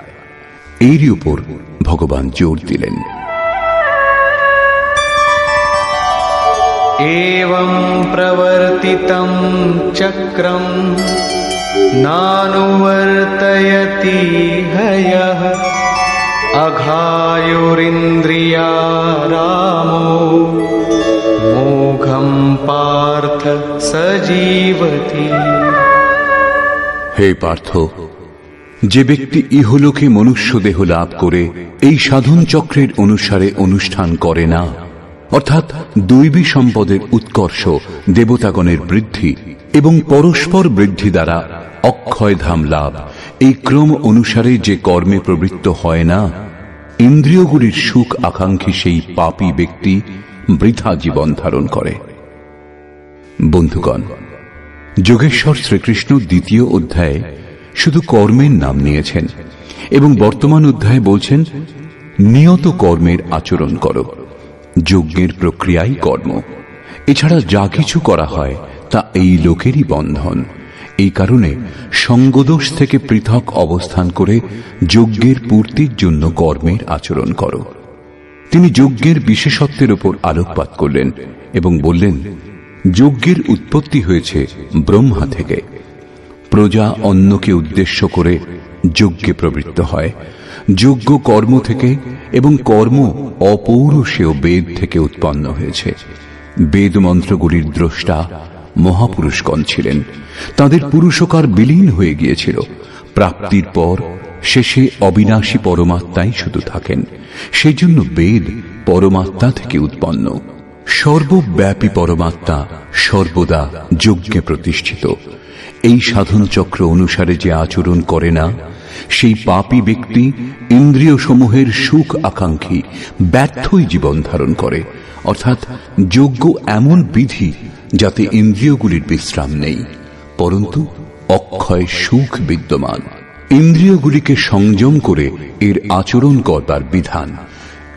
এরই উপর ভগবান জোর দিলেন। एवं प्रवर्तितं चक्रं नानुवर्तयति हयः अघायुरिन्द्रियारामो मोघं पार्थ सजीवति। হে পার্থ, যে ব্যক্তি ইহলোকে মনুষ্য দেহ লাভ করে এই সাধন চক্রের অনুসারে অনুষ্ঠান করে না, অর্থাৎ দৈবী সম্পদের উৎকর্ষ, দেবতাগণের বৃদ্ধি এবং পরস্পর বৃদ্ধি দ্বারা অক্ষয় ধাম লাভ, এই ক্রম অনুসারে যে কর্মে প্রবৃত্ত হয় না, ইন্দ্রিয়গুলির সুখ আকাঙ্ক্ষী সেই পাপী ব্যক্তি বৃথা জীবন ধারণ করে। বন্ধুগণ, যোগেশ্বর শ্রীকৃষ্ণ দ্বিতীয় অধ্যায়ে শুধু কর্মের নাম নিয়েছেন এবং বর্তমান অধ্যায়ে বলছেন নিয়ত কর্মের আচরণ করো। যজ্ঞের প্রক্রিয়াই কর্ম। এছাড়া যা কিছু করা হয় তা এই লোকেরই বন্ধন। এই কারণে সঙ্গদোষ থেকে পৃথক অবস্থান করে যজ্ঞের পূর্তির জন্য কর্মের আচরণ করো। তিনি যজ্ঞের বিশেষত্বের উপর আলোকপাত করলেন এবং বললেন, যজ্ঞের উৎপত্তি হয়েছে ব্রহ্মা থেকে। প্রজা অন্যকে উদ্দেশ্য করে যজ্ঞে প্রবৃত্ত হয়। যজ্ঞ কর্ম থেকে এবং কর্ম অপৌরুষেয় বেদ থেকে উৎপন্ন হয়েছে। বেদ মন্ত্রগুলির দ্রষ্টা মহাপুরুষগণ ছিলেন। তাদের পুরুষকার বিলীন হয়ে গিয়েছিল। প্রাপ্তির পর শেষে অবিনাশী পরমাত্মাই শুধু থাকেন। সেই জন্য বেদ পরমাত্মা থেকে উৎপন্ন। সর্বব্যাপী পরমাত্মা সর্বদা যজ্ঞে প্রতিষ্ঠিত। এই সাধন চক্র অনুসারে যে আচরণ করে না, সেই পাপী ব্যক্তি ইন্দ্রিয় সমূহের সুখ আকাঙ্ক্ষী ব্যর্থই জীবন ধারণ করে। অর্থাৎ যজ্ঞ এমন বিধি যাতে ইন্দ্রিয়গুলির বিশ্রাম নেই, পরন্তু অক্ষয় সুখ বিদ্যমান। ইন্দ্রিয়গুলিকে সংযম করে এর আচরণ করবার বিধান।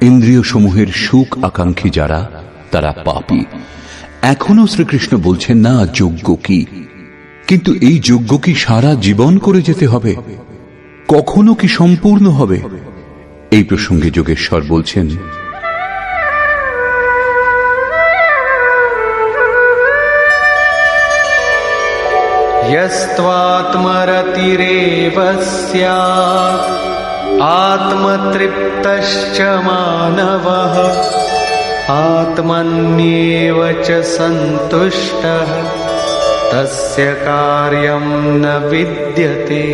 ইন্দ্রিয় সমূহের সুখ আকাঙ্ক্ষী যারা, তারা পাপী। এখনো শ্রীকৃষ্ণ বলছেন না যজ্ঞ কি, কিন্তু এই যজ্ঞ কি সারা জীবন করে যেতে হবে? কখনো কি সম্পূর্ণ হবে? এই প্রসঙ্গে যোগেশ্বর বলছেন, यस्त्वात्मरतिरेव स्यात् आत्मतृप्तश्च मानवः आत्मन्येव च सन्तुष्टः तस्य कार्यं न विद्यते।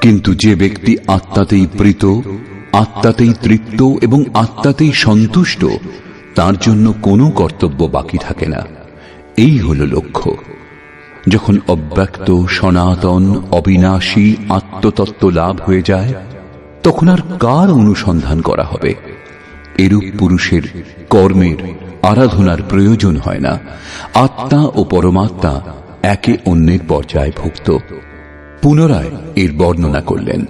কিন্তু যে ব্যক্তি আত্মাতেই প্রীত, আত্মাতেই তৃপ্ত এবং আত্মাতেই সন্তুষ্ট, তার জন্য কোনো কর্তব্য বাকি থাকে না। এই হল লক্ষ্য। যখন অব্যক্ত, সনাতন, অবিনাশী আত্মতত্ত্ব লাভ হয়ে যায়, তখন আর কার অনুসন্ধান করা হবে? এরূপ পুরুষের কর্মের, আরাধনার প্রয়োজন হয় না। আত্মা ও পরমাত্মা একে অন্যের পর্যায়ে ভুক্ত। পুনরায় এর বর্ণনা করলেন,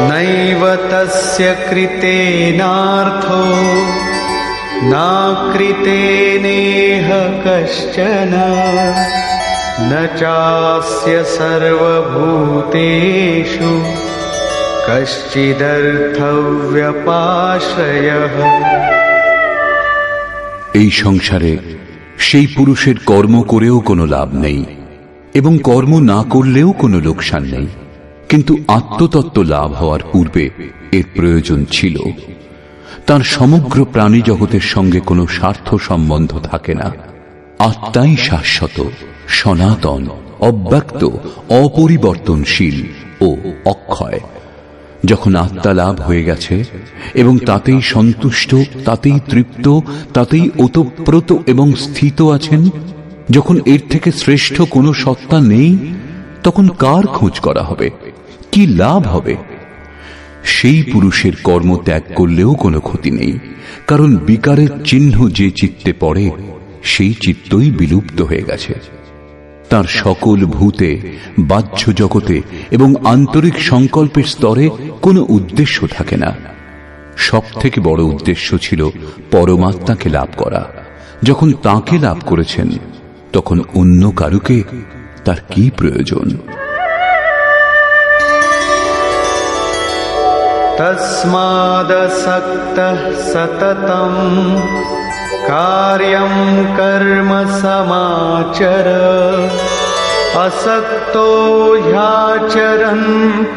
নৈব তস্য কৃতেনার্থো না কৃতেনেহ কশ্চন ন চাস্য সর্বভূতেষু কশ্চিদর্থব্যপাশ্রয়ঃ। এই সংসারে সেই পুরুষের কর্ম করেও কোনো লাভ নেই এবং কর্ম না করলেও কোনো লোকসান নেই। কিন্তু আত্মতত্ত্ব লাভ হওয়ার পূর্বে এর প্রয়োজন ছিল। তার সমগ্র প্রাণী জগতের সঙ্গে কোনো স্বার্থ সম্বন্ধ থাকে না। আত্মাই শাশ্বত, সনাতন, অব্যক্ত, অপরিবর্তনশীল ও অক্ষয়। যখন আত্মা লাভ হয়ে গেছে এবং তাতেই সন্তুষ্ট, তাতেই তৃপ্ত, তাতেই ওতপ্রোত এবং স্থিত আছেন, যখন এর থেকে শ্রেষ্ঠ কোনো সত্তা নেই, তখন কার খোঁজ করা হবে? কি লাভ হবে? সেই পুরুষের কর্ম ত্যাগ করলেও কোনো ক্ষতি নেই, কারণ বিকারের চিহ্ন যে চিত্তে পড়ে সেই চিত্তই বিলুপ্ত হয়ে গেছে। তার সকল ভূতে, বাহ্য জগতে এবং আন্তরিক সংকল্পের স্তরে কোনো উদ্দেশ্য থাকে না। সব থেকে বড় উদ্দেশ্য ছিল পরমাত্মাকে লাভ করা। যখন তাকে লাভ করেছেন, তখন অন্য কারুকে তার কি প্রয়োজন? তস্মাদসক্তঃ সততম কার্যং কর্ম সমাচর আসক্তো হ্যাচরন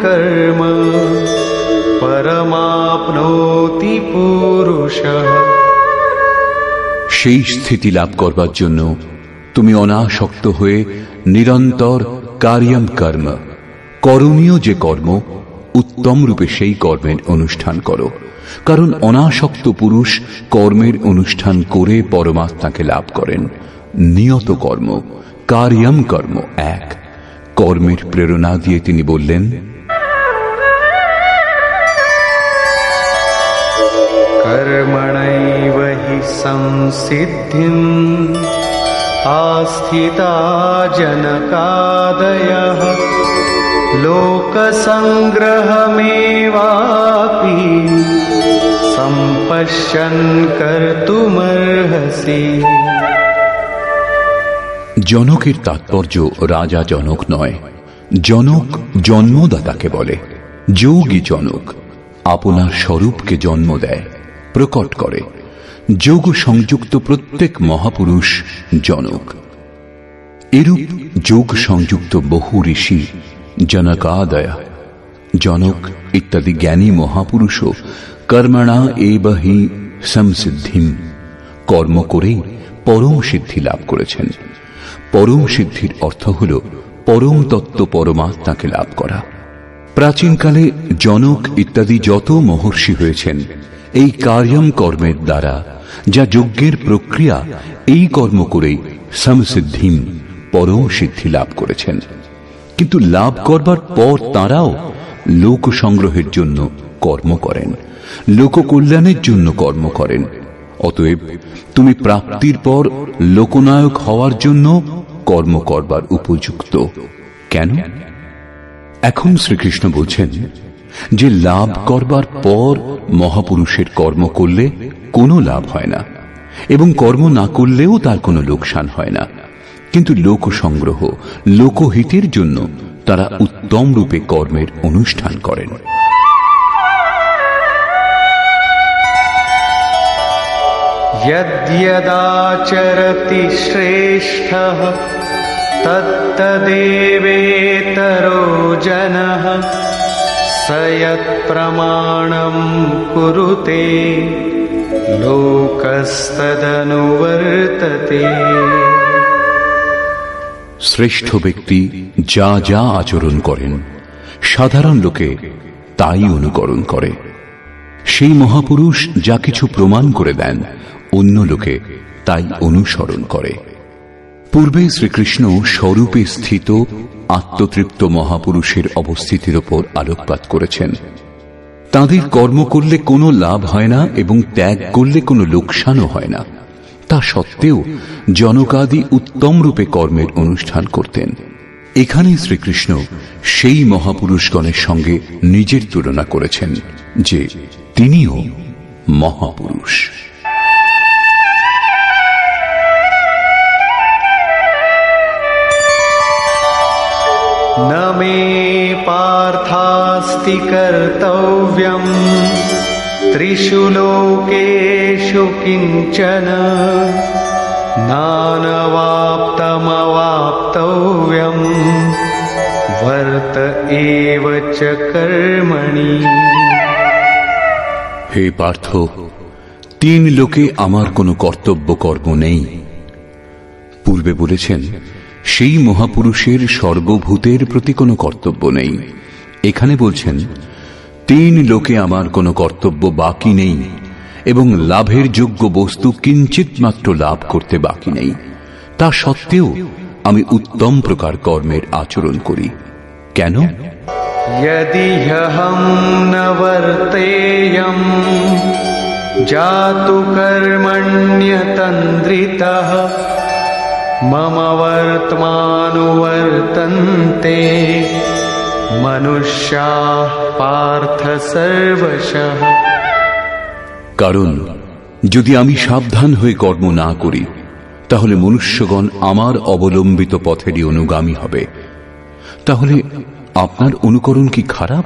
কর্ম পরমাপ্নোতি পুরুষঃ। সেই স্থিতি লাভ করবার জন্য তুমি অনাসক্ত হয়ে নিরন্তর কার্যম কর্ম, করণীয় যে কর্ম, উত্তম রূপে সেই কর্মের অনুষ্ঠান করো। কারণ অনাসক্ত পুরুষ কর্মের অনুষ্ঠান করে পরমাত্মাকে লাভ করেন। নিয়ত কর্ম, কার্যম কর্ম এক। কর্মের প্রেরণা দিয়ে তিনি বললেন, কর্মণৈব হি সংসিদ্ধিম আস্থিতা জনকাদয়ঃ লোকসংগ্রহমেবাপি সম্পশ্যন কর্তুমর্হসি। জনকের তাৎপর্য রাজা জনক নয়। জনক জন্মদাতাকে বলে। যোগী জনক আপনার স্বরূপকে জন্ম দেয়, প্রকট করে। যোগ সংযুক্ত প্রত্যেক মহাপুরুষ জনক। এরূপ যোগ সংযুক্ত বহু ঋষি জনকাদয়, জনক ইত্যাদি জ্ঞানী মহাপুরুষও কর্মণা এব হি সংসিদ্ধিম, কর্ম করেই পরম সিদ্ধি লাভ করেছেন। পরম সিদ্ধির অর্থ হল পরম তত্ত্ব পরমাত্মাকে লাভ করা। প্রাচীনকালে জনক ইত্যাদি যত মহর্ষি হয়েছেন, এই কার্যম কর্মের দ্বারা, যা যজ্ঞের প্রক্রিয়া, এই কর্ম করেই সংসিদ্ধিম, পরম সিদ্ধি লাভ করেছেন। কিন্তু লাভ করবার পর তাঁরাও লোক সংগ্রহের জন্য কর্ম করেন, লোক কল্যাণের জন্য কর্ম করেন। অতএব তুমি প্রাপ্তির পর লোকনায়ক হওয়ার জন্য কর্ম করবার উপযুক্ত। কেন? এখন শ্রীকৃষ্ণ বলছেন যে লাভ করবার পর মহাপুরুষের কর্ম করলে কোনো লাভ হয় না, এবং কর্ম না করলেও তার কোনো লোকসান হয় না। কিন্তু লোক সংগ্রহ, লোকহিতের জন্য তারা উত্তম রূপে কর্মের অনুষ্ঠান করেন। यद्यदाचरति श्रेष्ठः तत्तदेवेतरो जनः स यत्प्रमाणं कुरुते लोकस्तदनुवर्तते। শ্রেষ্ঠ ব্যক্তি যা যা আচরণ করেন, সাধারণ লোকে তাই অনুকরণ করে। সেই মহাপুরুষ যা কিছু প্রমাণ করে দেন, অন্য লোকে তাই অনুসরণ করে। পূর্বে শ্রীকৃষ্ণ স্বরূপে স্থিত আত্মতৃপ্ত মহাপুরুষের অবস্থিতির ওপর আলোকপাত করেছেন। তাঁদের কর্ম করলে কোনো লাভ হয় না এবং ত্যাগ করলে কোনো লোকসানও হয় না। তা সত্ত্বেও জনকাদি উত্তম রূপে কর্মের অনুষ্ঠান করতেন। এখানে শ্রীকৃষ্ণ সেই মহাপুরুষগণের সঙ্গে নিজের তুলনা করেছেন যে তিনিও মহাপুরুষ। न मे पार्थास्ति कर्तव्यं त्रिषु लोकेषु किञ्चन नानवाप्तमवाप्तव्यं वर्त एव च कर्मणि। হে পার্থ, তিন লোকে আমার কোনো কর্তব্য কর্ম নেই। পূর্বে বলেছেন সেই মহাপুরুষের সর্বভূতের প্রতি কোনো কর্তব্য নেই। এখানে বলছেন তিন লোকে আমার কোনো কর্তব্য বাকি নেই এবং লাভের যোগ্য বস্তু কিঞ্চিত মাত্র লাভ করতে বাকি নেই। তা সত্ত্বেও আমি উত্তম প্রকার কর্মের আচরণ করি। কেন? यदि ह्यहं न वर्तेयं जातु कर्मण्यतन्द्रितः मम वर्त्मानुवर्तन्ते मनुष्याः पार्थ सर्वशः। কারণ যদি আমি সাবধান হয়ে কর্ম না করি তাহলে মনুষ্যগণ আমার অবলম্বিত পথেরই অনুগামী হবে। তাহলে আপনার অনুকরণ কি খারাপ?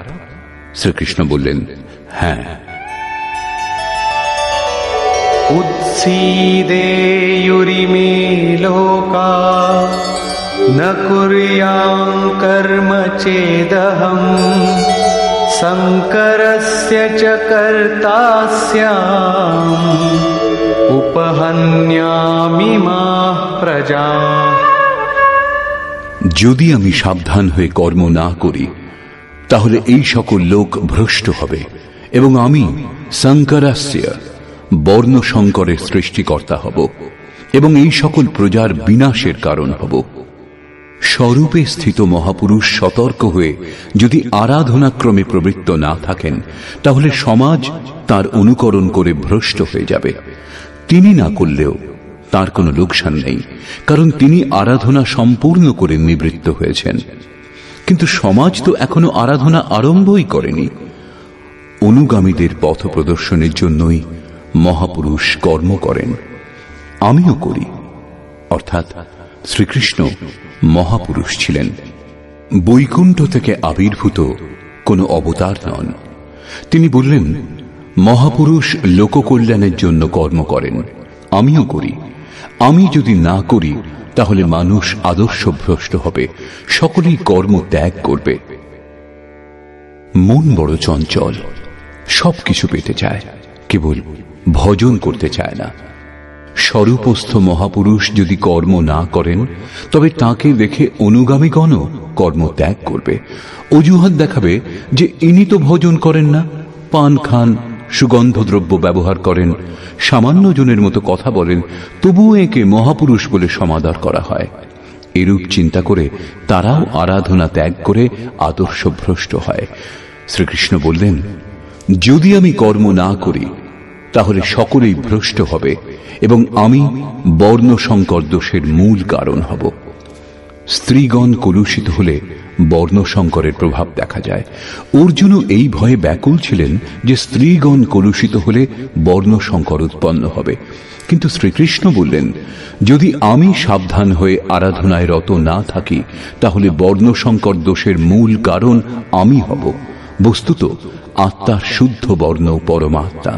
শ্রীকৃষ্ণ বললেন, হ্যাঁ। উৎসীদেয়ুরিমে লোকা ন কুর্যাং কর্ম চেদহং শঙ্করস্য চ কর্তাস্যাম উপহন্যামি মাঃ প্রজা। যদি আমি সাবধান হয়ে কর্ম না করি তাহলে এই সকল লোক ভ্রষ্ট হবে এবং আমি শঙ্করাস্য বর্ণ সংকরের সৃষ্টিকর্তা হব এবং এই সকল প্রজার বিনাশের কারণ হব। স্বরূপে স্থিত মহাপুরুষ সতর্ক হয়ে যদি আরাধনাক্রমে প্রবৃত্ত না থাকেন তাহলে সমাজ তার অনুকরণ করে ভ্রষ্ট হয়ে যাবে। তিনি না করলেও তার কোনো লোকসান নেই, কারণ তিনি আরাধনা সম্পূর্ণ করে নিবৃত্ত হয়েছেন। কিন্তু সমাজ তো এখনো আরাধনা আরম্ভই করেনি। অনুগামীদের পথ প্রদর্শনের জন্যই মহাপুরুষ কর্ম করেন, আমিও করি। অর্থাৎ শ্রীকৃষ্ণ মহাপুরুষ ছিলেন, বৈকুণ্ঠ থেকে আবির্ভূত কোন অবতার নন। তিনি বললেন, মহাপুরুষ লোককল্যাণের জন্য কর্ম করেন, আমিও করি। আমি যদি না করি তাহলে মানুষ আদর্শভ্রষ্ট হবে, সকলেই কর্ম ত্যাগ করবে। মন বড় চঞ্চল, সবকিছু পেতে চায়, কেবল ভজন করতে চায় না। স্বরূপস্থ মহাপুরুষ যদি কর্ম না করেন তবে তাকে দেখে অনুগামীগণও কর্ম ত্যাগ করবে। অজুহাত দেখাবে যে ইনি তো ভজন করেন না, পান খান, সুগন্ধদ্রব্য ব্যবহার করেন, সামান্য জনের মতো কথা বলেন, তবুও একে মহাপুরুষ বলে সমাদর করা হয়। এরূপ চিন্তা করে তারাও আরাধনা ত্যাগ করে আদর্শভ্রষ্ট হয়। শ্রীকৃষ্ণ বললেন, যদি আমি কর্ম না করি তাহলে সকলেই ভ্রষ্ট হবে এবং আমি বর্ণ সংকর দোষের মূল কারণ হব। স্ত্রীগণ কলুষিত হলে বর্ণ সংকরের প্রভাব দেখা যায়। অর্জুনও এই ভয়ে ব্যাকুল ছিলেন যে স্ত্রীগণ কলুষিত হলে বর্ণ সংকর উৎপন্ন হবে। কিন্তু শ্রীকৃষ্ণ বললেন, যদি আমি সাবধান হয়ে আরাধনায় রত না থাকি তাহলে বর্ণ সংকর দোষের মূল কারণ আমি হব। বস্তুত আত্মার শুদ্ধ বর্ণ পরমাত্মা।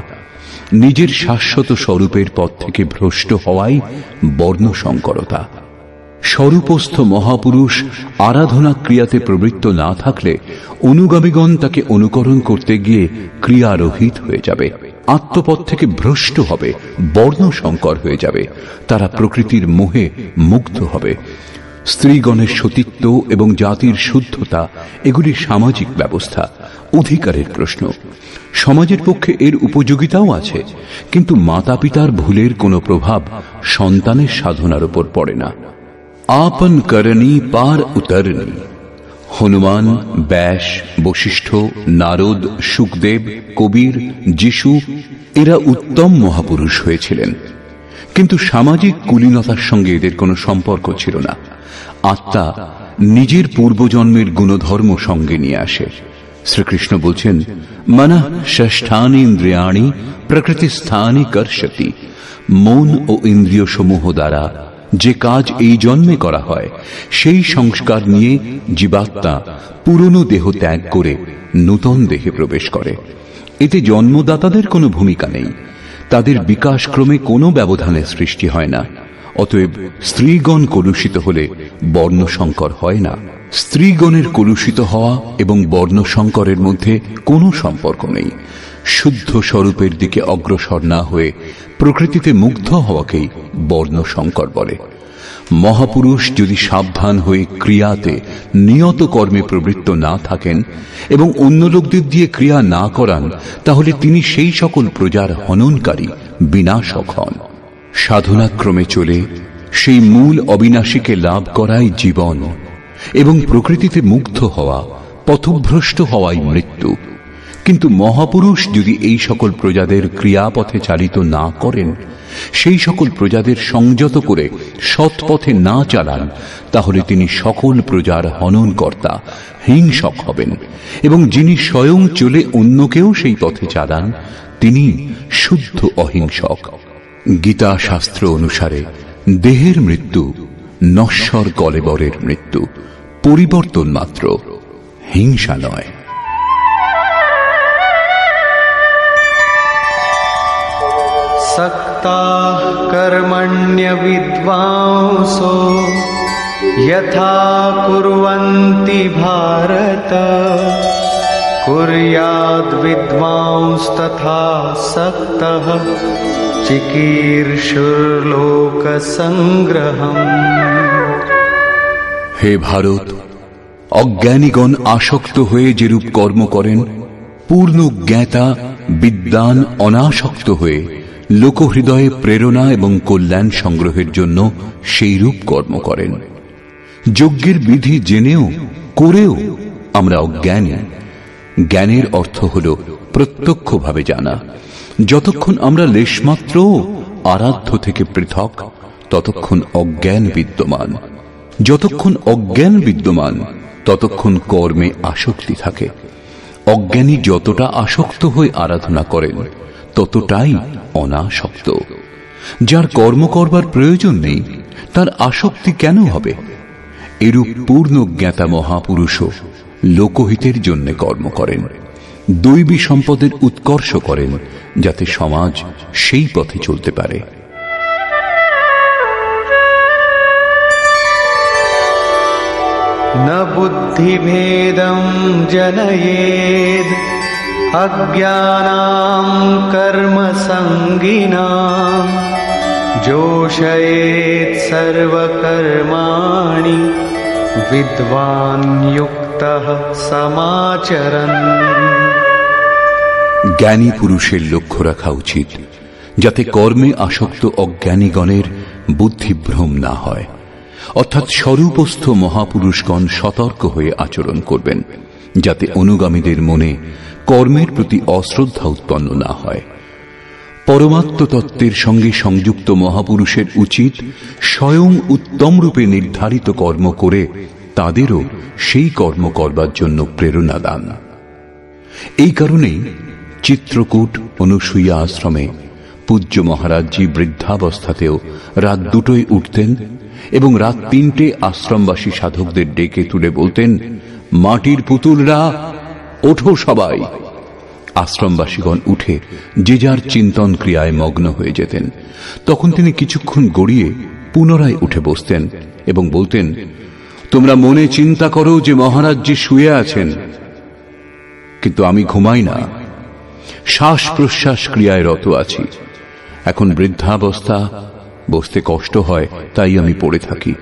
নিজের শাশ্বত স্বরূপের পথ থেকে ভ্রষ্ট হওয়াই বর্ণ সংকরতা। স্বরূপস্থ মহাপুরুষ আরাধনা ক্রিয়াতে প্রবৃত্ত না থাকলে অনুগামীগণ তাকে অনুকরণ করতে গিয়ে ক্রিয়ারহিত হয়ে যাবে, আত্মপথ থেকে ভ্রষ্ট হবে, বর্ণ সংকর হয়ে যাবে, তারা প্রকৃতির মোহে মুগ্ধ হবে। স্ত্রীগণের সতীত্ব এবং জাতির শুদ্ধতা এগুলি সামাজিক ব্যবস্থা, অধিকারের প্রশ্ন। সমাজের পক্ষে এর উপযোগিতাও আছে, কিন্তু মাতা পিতার ভুলের কোনো প্রভাব সন্তানের সাধনার উপর পড়ে না। আপন করণী পার উতরণী। হনুমান, ব্যাস, বশিষ্ঠ, নারদ, সুখদেব, কবির, যিশু এরা উত্তম মহাপুরুষ হয়েছিলেন, কিন্তু সামাজিক কুলীনতার সঙ্গে এদের কোনো সম্পর্ক ছিল না। আত্মা নিজের পূর্বজন্মের গুণধর্ম সঙ্গে নিয়ে আসে। শ্রীকৃষ্ণ বলছেন, মনঃ ষষ্ঠানি ইন্দ্রিয়াণি প্রকৃতি স্থানে কর্ষতি। মন ও ইন্দ্রিয় সমূহ দ্বারা যে কাজ এই জন্মে করা হয় সেই সংস্কার নিয়ে জীবাত্মা পুরনো দেহ ত্যাগ করে নূতন দেহে প্রবেশ করে। এতে জন্মদাতাদের কোনো ভূমিকা নেই, তাদের বিকাশক্রমে কোনো ব্যবধানের সৃষ্টি হয় না। অতএব স্ত্রীগণ কলুষিত হলে বর্ণ সংকর হয় না। স্ত্রীগণের কলুষিত হওয়া এবং বর্ণ সংকরের মধ্যে কোনো সম্পর্ক নেই। শুদ্ধ স্বরূপের দিকে অগ্রসর না হয়ে প্রকৃতিতে মুগ্ধ হওয়াকেই বর্ণ সংকর বলে। মহাপুরুষ যদি সাবধান হয়ে ক্রিয়াতে নিয়ত কর্মে প্রবৃত্ত না থাকেন এবং অন্য লোকদের দিয়ে ক্রিয়া না করান, তাহলে তিনি সেই সকল প্রজার হননকারী, বিনাশক হন। সাধনাক্রমে চলে সেই মূল অবিনাশীকে লাভ করাই জীবন, এবং প্রকৃতিতে মুগ্ধ হওয়া, পথভ্রষ্ট হওয়াই মৃত্যু। কিন্তু মহাপুরুষ যদি এই সকল প্রজাদের ক্রিয়াপথে চালিত না করেন, সেই সকল প্রজাদের সংযত করে সৎপথে না চালান, তাহলে তিনি সকল প্রজার হননকর্তা, হিংসক হবেন। এবং যিনি স্বয়ং চলে অন্যকেও সেই পথে চালান, তিনি শুদ্ধ অহিংসক। গীতা শাস্ত্র অনুসারে দেহের মৃত্যু নশ্বর কলেবরের মৃত্যু, পরিবর্তন মাত্র, হিংসা নয়। सक्ताः कर्मण्य विद्वांसो यथा कुर्वन्ति भारत कुर्याद् विद्वांस्तथा सक्तः चिकीर्षुर्लोकसंग्रहम्। হে ভারত, অজ্ঞানীগণ আসক্ত হয়ে যেরূপ কর্ম করেন, পূর্ণ জ্ঞাতা বিদ্বান অনাসক্ত হয়ে লোকহৃদয়ে প্রেরণা এবং কল্যাণ সংগ্রহের জন্য সেই রূপ কর্ম করেন। যজ্ঞের বিধি জেনেও করেও আমরা অজ্ঞানী। জ্ঞানের অর্থ হল প্রত্যক্ষভাবে জানা। যতক্ষণ আমরা লেশমাত্র আরাধ্য থেকে পৃথক, ততক্ষণ অজ্ঞান বিদ্যমান। যতক্ষণ অজ্ঞান বিদ্যমান, ততক্ষণ কর্মে আসক্তি থাকে। অজ্ঞানী যতটা আসক্ত হয়ে আরাধনা করেন, ততটাই অনাসক্ত। যার কর্ম করবার প্রয়োজন নেই, তার আসক্তি কেন হবে? এরূপ পূর্ণ জ্ঞাতা মহাপুরুষও লোকহিতের জন্য কর্ম করেন, দৈবী সম্পদের উৎকর্ষ করেন, যাতে সমাজ সেই পথে চলতে পারে। न बुद्धिभेदं जनयेद् अज्ञानां कर्मसंगिनां जोषयेत् सर्वकर्माणि विद्वान् युक्तः समाचरन्। জ্ঞানী পুরুষের লক্ষ্য রাখা উচিত যাতে কর্মে আসক্ত অজ্ঞানীগণের বুদ্ধিভ্রম না হয়, অর্থাৎ স্বরূপস্থ মহাপুরুষগণ সতর্ক হয়ে আচরণ করবেন, যাতে অনুগামীদের মনে কর্মের প্রতি অশ্রদ্ধা উৎপন্ন না হয়। পরমাত্ম তত্ত্বের সঙ্গে সংযুক্ত মহাপুরুষের উচিত স্বয়ং উত্তম রূপে নির্ধারিত কর্ম করে তাদেরও সেই কর্ম করবার জন্য প্রেরণা দান। এই কারণেই চিত্রকূট অনুসূয়া আশ্রমে পূজ্য মহারাজজি বৃদ্ধাবস্থাতেও রাত 2টোয় উঠতেন এবং রাত 3টে আশ্রমবাসী সাধকদের ডেকে তুলে বলতেন, মাটির পুতুলরা ওঠো সবাই। আশ্রমবাসীগণ উঠে যে যার চিন্তন ক্রিয়ায় মগ্ন হয়ে যেতেন। তখন তিনি কিছুক্ষণ গড়িয়ে পুনরায় উঠে বসতেন এবং বলতেন, তোমরা মনে চিন্তা করো যে মহারাজজি শুয়ে আছেন, কিন্তু আমি ঘুমাই না, শ্বাস প্রশ্বাস ক্রিয়ায় রত আছি। এখন বৃদ্ধাবস্থা, বসতে কষ্ট হয়, তাই আমি পড়ে থাকি।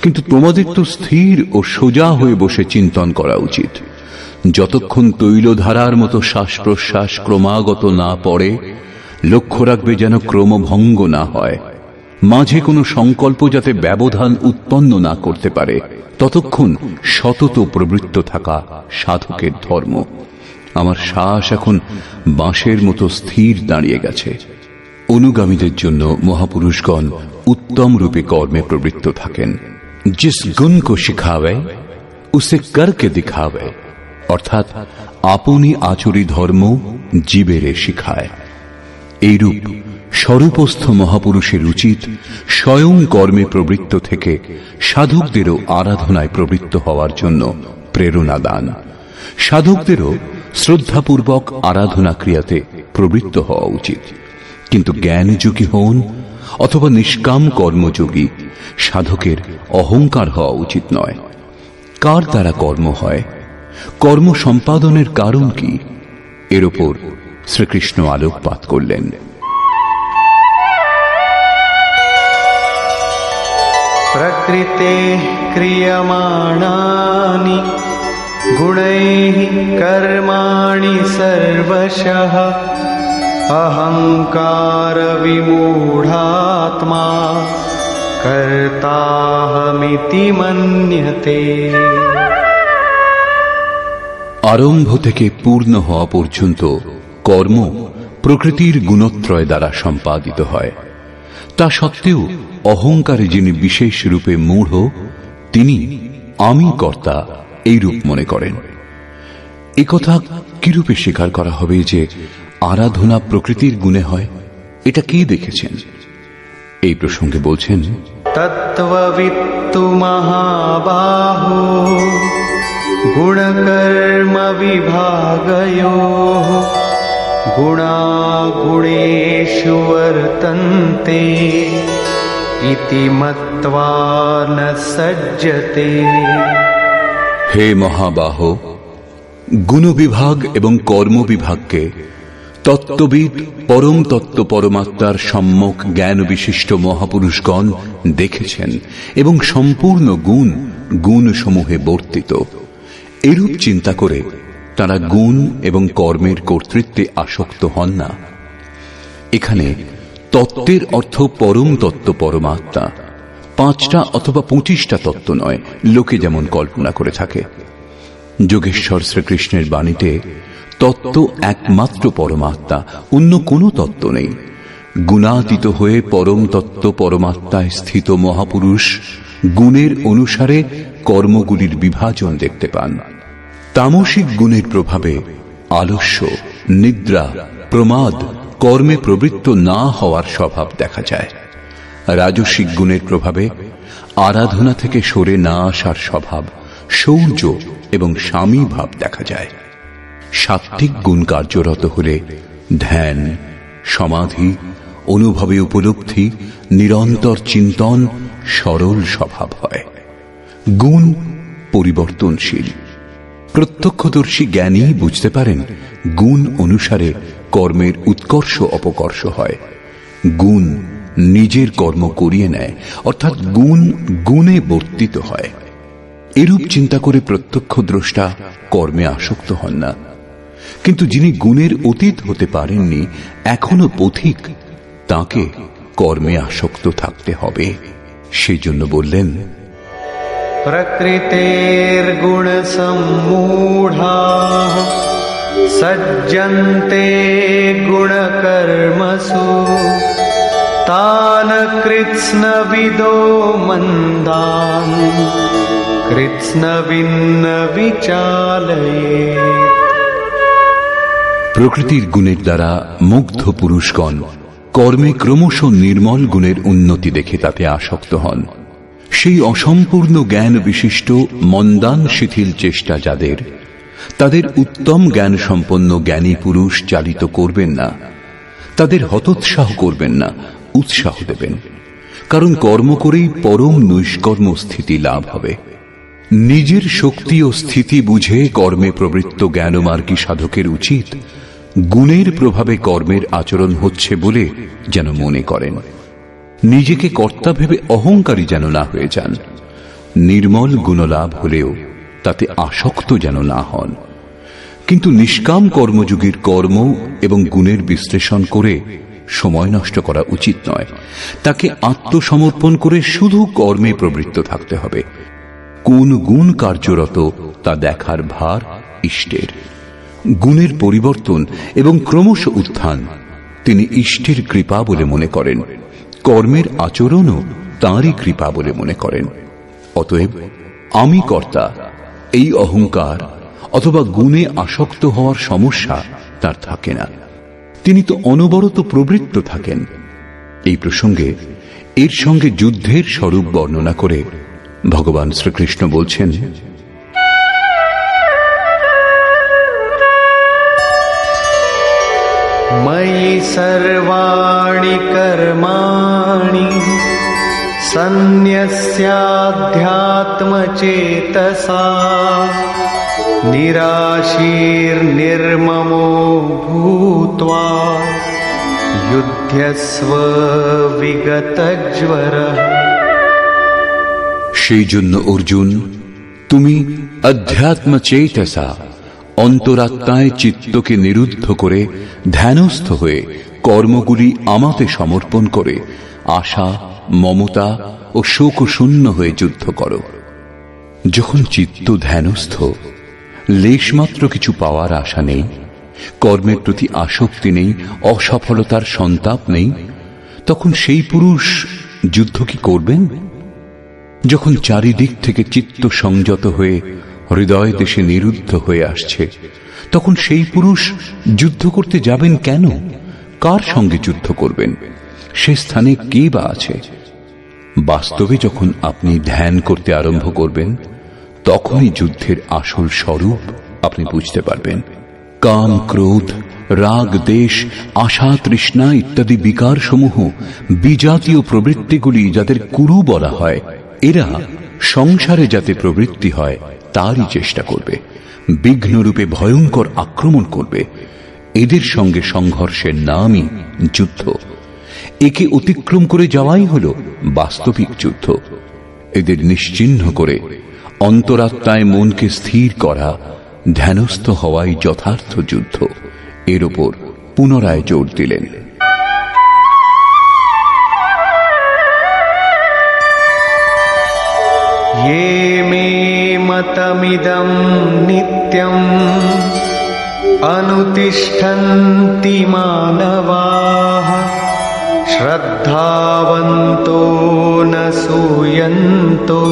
কিন্তু তোমাদের তো স্থির ও সোজা হয়ে বসে চিন্তন করা উচিত। যতক্ষণ তৈলধারার মতো শ্বাস প্রশ্বাস ক্রমাগত না পড়ে, লক্ষ্য রাখবে যেন ক্রমভঙ্গ না হয়, মাঝে কোনো সংকল্প যাতে ব্যবধান উৎপন্ন না করতে পারে, ততক্ষণ সতত প্রবৃত্ত থাকা সাধকের ধর্ম। আমার শ্বাস এখন বাঁশের মতো স্থির দাঁড়িয়ে গেছে। অনুগামীদের জন্য মহাপুরুষগণ উত্তম রূপে কর্মে প্রবৃত্ত থাকেন। জিস গুণ কো শিখাবে উসে করকে দিখাবে, অর্থাৎ আপনি আচরি ধর্ম জীবেরে শিখায়। এইরূপ স্বরূপস্থ মহাপুরুষের উচিত স্বয়ং কর্মে প্রবৃত্ত থেকে সাধকদেরও আরাধনায় প্রবৃত্ত হওয়ার জন্য প্রেরণা দান। সাধকদেরও শ্রদ্ধাপূর্বক আরাধনা ক্রিয়াতে প্রবৃত্ত হওয়া উচিত। কিন্তু জ্ঞানযোগী হন অথবা নিষ্কাম কর্মযোগী, সাধকের অহংকার হওয়া উচিত নয়। কার দ্বারা কর্ম হয়, কর্ম সম্পাদনের কারণ কি, এর ওপর শ্রীকৃষ্ণ আলোকপাত করলেন। प्रकृतेः क्रियमाणानि गुणैः कर्माणि सर्वशः अहंकार विमूढात्मा कर्ताहमिति मन्यते। আরম্ভ থেকে পূর্ণ হওয়া পর্যন্ত কর্ম প্রকৃতির গুণত্রয় দ্বারা সম্পাদিত হয়। তা সত্ত্বেও অহংকারে যিনি বিশেষ রূপে মূঢ়, তিনি আমি কর্তা এই রূপ মনে করেন। একথা কিরূপে স্বীকার করা হবে যে আরাধনা প্রকৃতির গুণে হয়? এটা কি দেখেছেন? এই প্রসঙ্গে বলছেন, তত্ত্ববিত্তু মহাবাহো গুণকর্ম বিভাগয়োঃ গুণাগুণেষু বর্তন্তে ইতি মত্বা ন সজ্জতে। হে মহাবাহ, গুণ বিভাগ এবং কর্ম বিভাগকে তত্ত্ববিদ পরম তত্ত্ব পরমাত্মার সম্যক জ্ঞান বিশিষ্ট মহাপুরুষগণ দেখেছেন এবং সম্পূর্ণ গুণ সমূহে বর্তিত। এরূপ চিন্তা করে তারা গুণ এবং কর্মের কর্তৃত্বে আসক্ত হন না। এখানে তত্ত্বের অর্থ পরম তত্ত্ব পরমাত্মা, 5টা অথবা 25টা তত্ত্ব নয়, লোকে যেমন কল্পনা করে থাকে। যোগেশ্বর শ্রীকৃষ্ণের বাণীতে তত্ত্ব একমাত্র পরমাত্মা, অন্য কোনো তত্ত্ব নেই। গুণাতীত হয়ে পরম তত্ত্ব পরমাত্মায় স্থিত মহাপুরুষ গুণের অনুসারে কর্মগুলির বিভাজন দেখতে পান। তামসিক গুণের প্রভাবে আলস্য, নিদ্রা, প্রমাদ, কর্মে প্রবৃত্ত না হওয়ার স্বভাব দেখা যায়। রাজসিক গুণের প্রভাবে আরাধনা থেকে সরে না আসার স্বভাব, শৌর্য এবং স্বামী ভাব দেখা যায়। সাত্ত্বিক গুণ কার্যরত হলে ধ্যান, সমাধি, অনুভবে উপলব্ধি, নিরন্তর চিন্তন, সরল স্বভাব হয়। গুণ পরিবর্তনশীল। প্রত্যক্ষদর্শী জ্ঞানী বুঝতে পারেন গুণ অনুসারে কর্মের উৎকর্ষ অপকর্ষ হয়। গুণ নিজের কর্ম করিয়ে নেয়, অর্থাৎ গুণে বর্তিত হয়। এরূপ চিন্তা করে প্রত্যক্ষদ্রষ্টা কর্মে আসক্ত হন না। কিন্তু যিনি গুণের অতীত হতে পারেননি, এখনো পথিক, তাকে কর্মে আসক্ত থাকতে হবে। সেই জন্য বললেন, প্রকৃতের গুণ সম্মূঢ়াঃ সজ্জন্তে গুণ কর্মসু তান কৃৎস্নবিদো মন্দান কৃৎস্নবিন্ন বিচালয়েৎ। প্রকৃতির গুণের দ্বারা মুগ্ধ পুরুষগণ কর্মে ক্রমশ নির্মল গুণের উন্নতি দেখে তাতে আসক্ত হন। সেই অসম্পূর্ণ জ্ঞান বিশিষ্ট মন্দান শিথিল চেষ্টা যাদের, তাদের উত্তম জ্ঞান সম্পন্ন জ্ঞানী পুরুষ চালিত করবেন না, তাদের হতোৎসাহ করবেন না, উৎসাহ দেবেন। কারণ কর্ম করেই পরম নৈষ্কর্ম স্থিতি লাভ হবে। নিজের শক্তি ও স্থিতি বুঝে কর্মে প্রবৃত্ত জ্ঞানমার্গী সাধকের উচিত গুণের প্রভাবে কর্মের আচরণ হচ্ছে বলে যেন মনে করেন। নিজেকে কর্তা ভেবে অহংকারী যেন না হয়ে যান। নির্মল গুণলাভ হলেও তাতে আসক্ত যেন না হন। কিন্তু নিষ্কাম কর্মযোগীর কর্ম এবং গুণের বিশ্লেষণ করে সময় নষ্ট করা উচিত নয়। তাকে আত্মসমর্পণ করে শুধু কর্মে প্রবৃত্ত থাকতে হবে। কোন গুণ কার্যরত তা দেখার ভার ইষ্টের। গুণের পরিবর্তন এবং ক্রমশ উত্থান তিনি ইষ্টের কৃপা বলে মনে করেন। কর্মের আচরণও তাঁরই কৃপা বলে মনে করেন। অতএব আমি কর্তা এই অহংকার অথবা গুণে আসক্ত হওয়ার সমস্যা তার থাকে না। তিনি তো অনবরত প্রবৃত্ত থাকেন। এই প্রসঙ্গে এর সঙ্গে যুদ্ধের স্বরূপ বর্ণনা করে ভগবান শ্রীকৃষ্ণ বলছেন, ময়ি সর্বাণি কর্মাণি সন্ন্যস্যাধ্যাত্মচেতসা নিরাশীর্নির্মমো ভূত্বা যুধ্যস্ব বিগতজ্বরঃ। সেই জন্য অর্জুন, তুমি অধ্যাত্ম চেতসা, অন্তরাত্মায় চিত্তকে নিরুদ্ধ করে ধ্যানস্থ হয়ে কর্মগুলি আমাতে সমর্পণ করে আশা, মমতা ও শোকশূন্য হয়ে যুদ্ধ করো। যখন চিত্ত ধ্যানস্থ, লেশমাত্র কিছু পাওয়ার আশা নেই, কর্মের প্রতি আসক্তি নেই, অসফলতার সন্তাপ নেই, তখন সেই পুরুষ যুদ্ধ কি করবেন? যখন চারিদিক থেকে চিত্ত সংযত হয়ে হৃদয় দেশে নিরুদ্ধ হয়ে আসছে, তখন সেই পুরুষ যুদ্ধ করতে যাবেন কেন? কার সঙ্গে যুদ্ধ করবেন? সে স্থানে কে বা আছে? বাস্তবে যখন আপনি ধ্যান করতে আরম্ভ করবেন, তখনই যুদ্ধের আসল স্বরূপ আপনি বুঝতে পারবেন। কাম, ক্রোধ, রাগ, দেশ, আশা, তৃষ্ণা ইত্যাদি বিকার সমূহ বিজাতীয় প্রবৃত্তিগুলি যাদের কুরু বলা হয়, এরা সংসারে যাতে প্রবৃত্তি হয় তারই চেষ্টা করবে, বিঘ্নরূপে ভয়ঙ্কর আক্রমণ করবে। এদের সঙ্গে সংঘর্ষের নামই যুদ্ধ। একে অতিক্রম করে যাওয়াই হল বাস্তবিক যুদ্ধ। এদের নিশ্চিহ্ন করে অন্তরাত্মায় মনকে স্থির করা, ধ্যানস্থ হওয়াই যথার্থ যুদ্ধ। এর ওপর পুনরায় জোর দিলেন। ये मे मतमिदं नित्यं अनुतिष्ठन्ति मानवाः श्रद्धावन्तो न सूयन्तो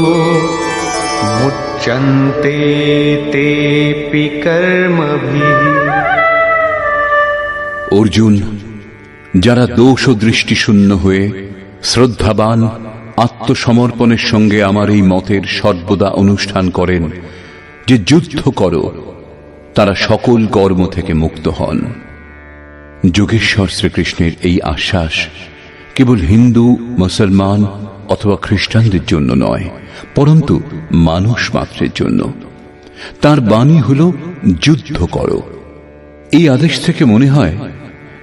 मुच्यन्ते तेऽपि कर्मभिः। অর্জুন, যারা দোষ ও দৃষ্টি শূন্য হয়ে শ্রদ্ধাবান আত্মসমর্পণের সঙ্গে আমার এই মতের সর্বদা অনুষ্ঠান করেন যে যুদ্ধ করো, তারা সকল কর্ম থেকে মুক্ত হন। যোগেশ্বর শ্রীকৃষ্ণের এই আশ্বাস কেবল হিন্দু, মুসলমান অথবা খ্রিস্টানদের জন্য নয়, পরন্তু মানুষ মাত্রের জন্য। তার বাণী হল যুদ্ধ করো। এই আদেশ থেকে মনে হয়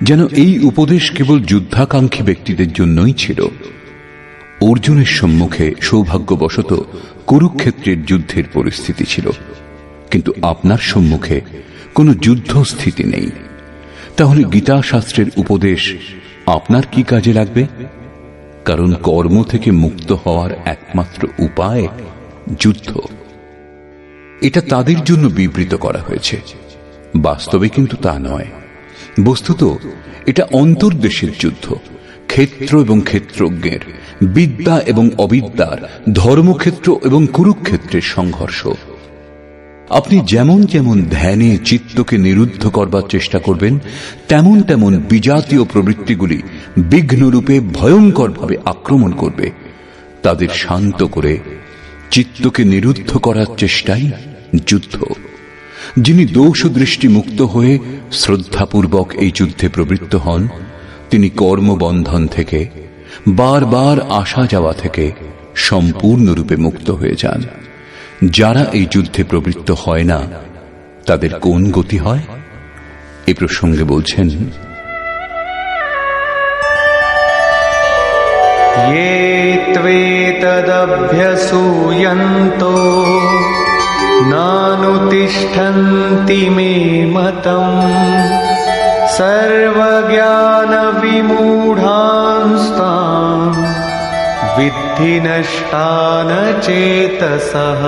যেন এই উপদেশ কেবল যুদ্ধাকাঙ্ক্ষী ব্যক্তিদের জন্যই ছিল। অর্জুনের সম্মুখে সৌভাগ্যবশত কুরুক্ষেত্রের যুদ্ধের পরিস্থিতি ছিল, কিন্তু আপনার সম্মুখে কোনো যুদ্ধস্থিতি নেই। তাহলে গীতা শাস্ত্রের উপদেশ আপনার কি কাজে লাগবে? কারণ কর্ম থেকে মুক্ত হওয়ার একমাত্র উপায় যুদ্ধ। এটা তাদের জন্য বিবৃত করা হয়েছে, বাস্তবে কিন্তু তা নয়। বস্তুত এটা অন্তর্দেশের যুদ্ধ, ক্ষেত্র এবং ক্ষেত্রজ্ঞের, বিদ্যা এবং অবিদ্যার, ধর্মক্ষেত্র এবং কুরুক্ষেত্রের সংঘর্ষ। আপনি যেমন যেমন ধ্যানে চিত্তকে নিরুদ্ধ করবার চেষ্টা করবেন, তেমন তেমন বিজাতীয় প্রবৃত্তিগুলি বিঘ্নরূপে ভয়ঙ্করভাবে আক্রমণ করবে। তাদের শান্ত করে চিত্তকে নিরুদ্ধ করার চেষ্টাই যুদ্ধ। যিনি দোষ দৃষ্টি মুক্ত হয়ে শ্রদ্ধাপূর্বক এই যুদ্ধে প্রবৃত্ত হন, তিনি কর্মবন্ধন থেকে, বারবার আসা যাওয়া থেকে সম্পূর্ণরূপে মুক্ত হয়ে যান। যারা এই যুদ্ধে প্রবৃত্ত হয় না, তাদের কোন গতি হয়? এ প্রসঙ্গে বলছেন, ये त्वेतदभ्यसूयन्तो नानुतिष्ठन्ति मे मतम् सर्वज्ञानविमूढांस्तान् विद्धि नष्टान चेतसः।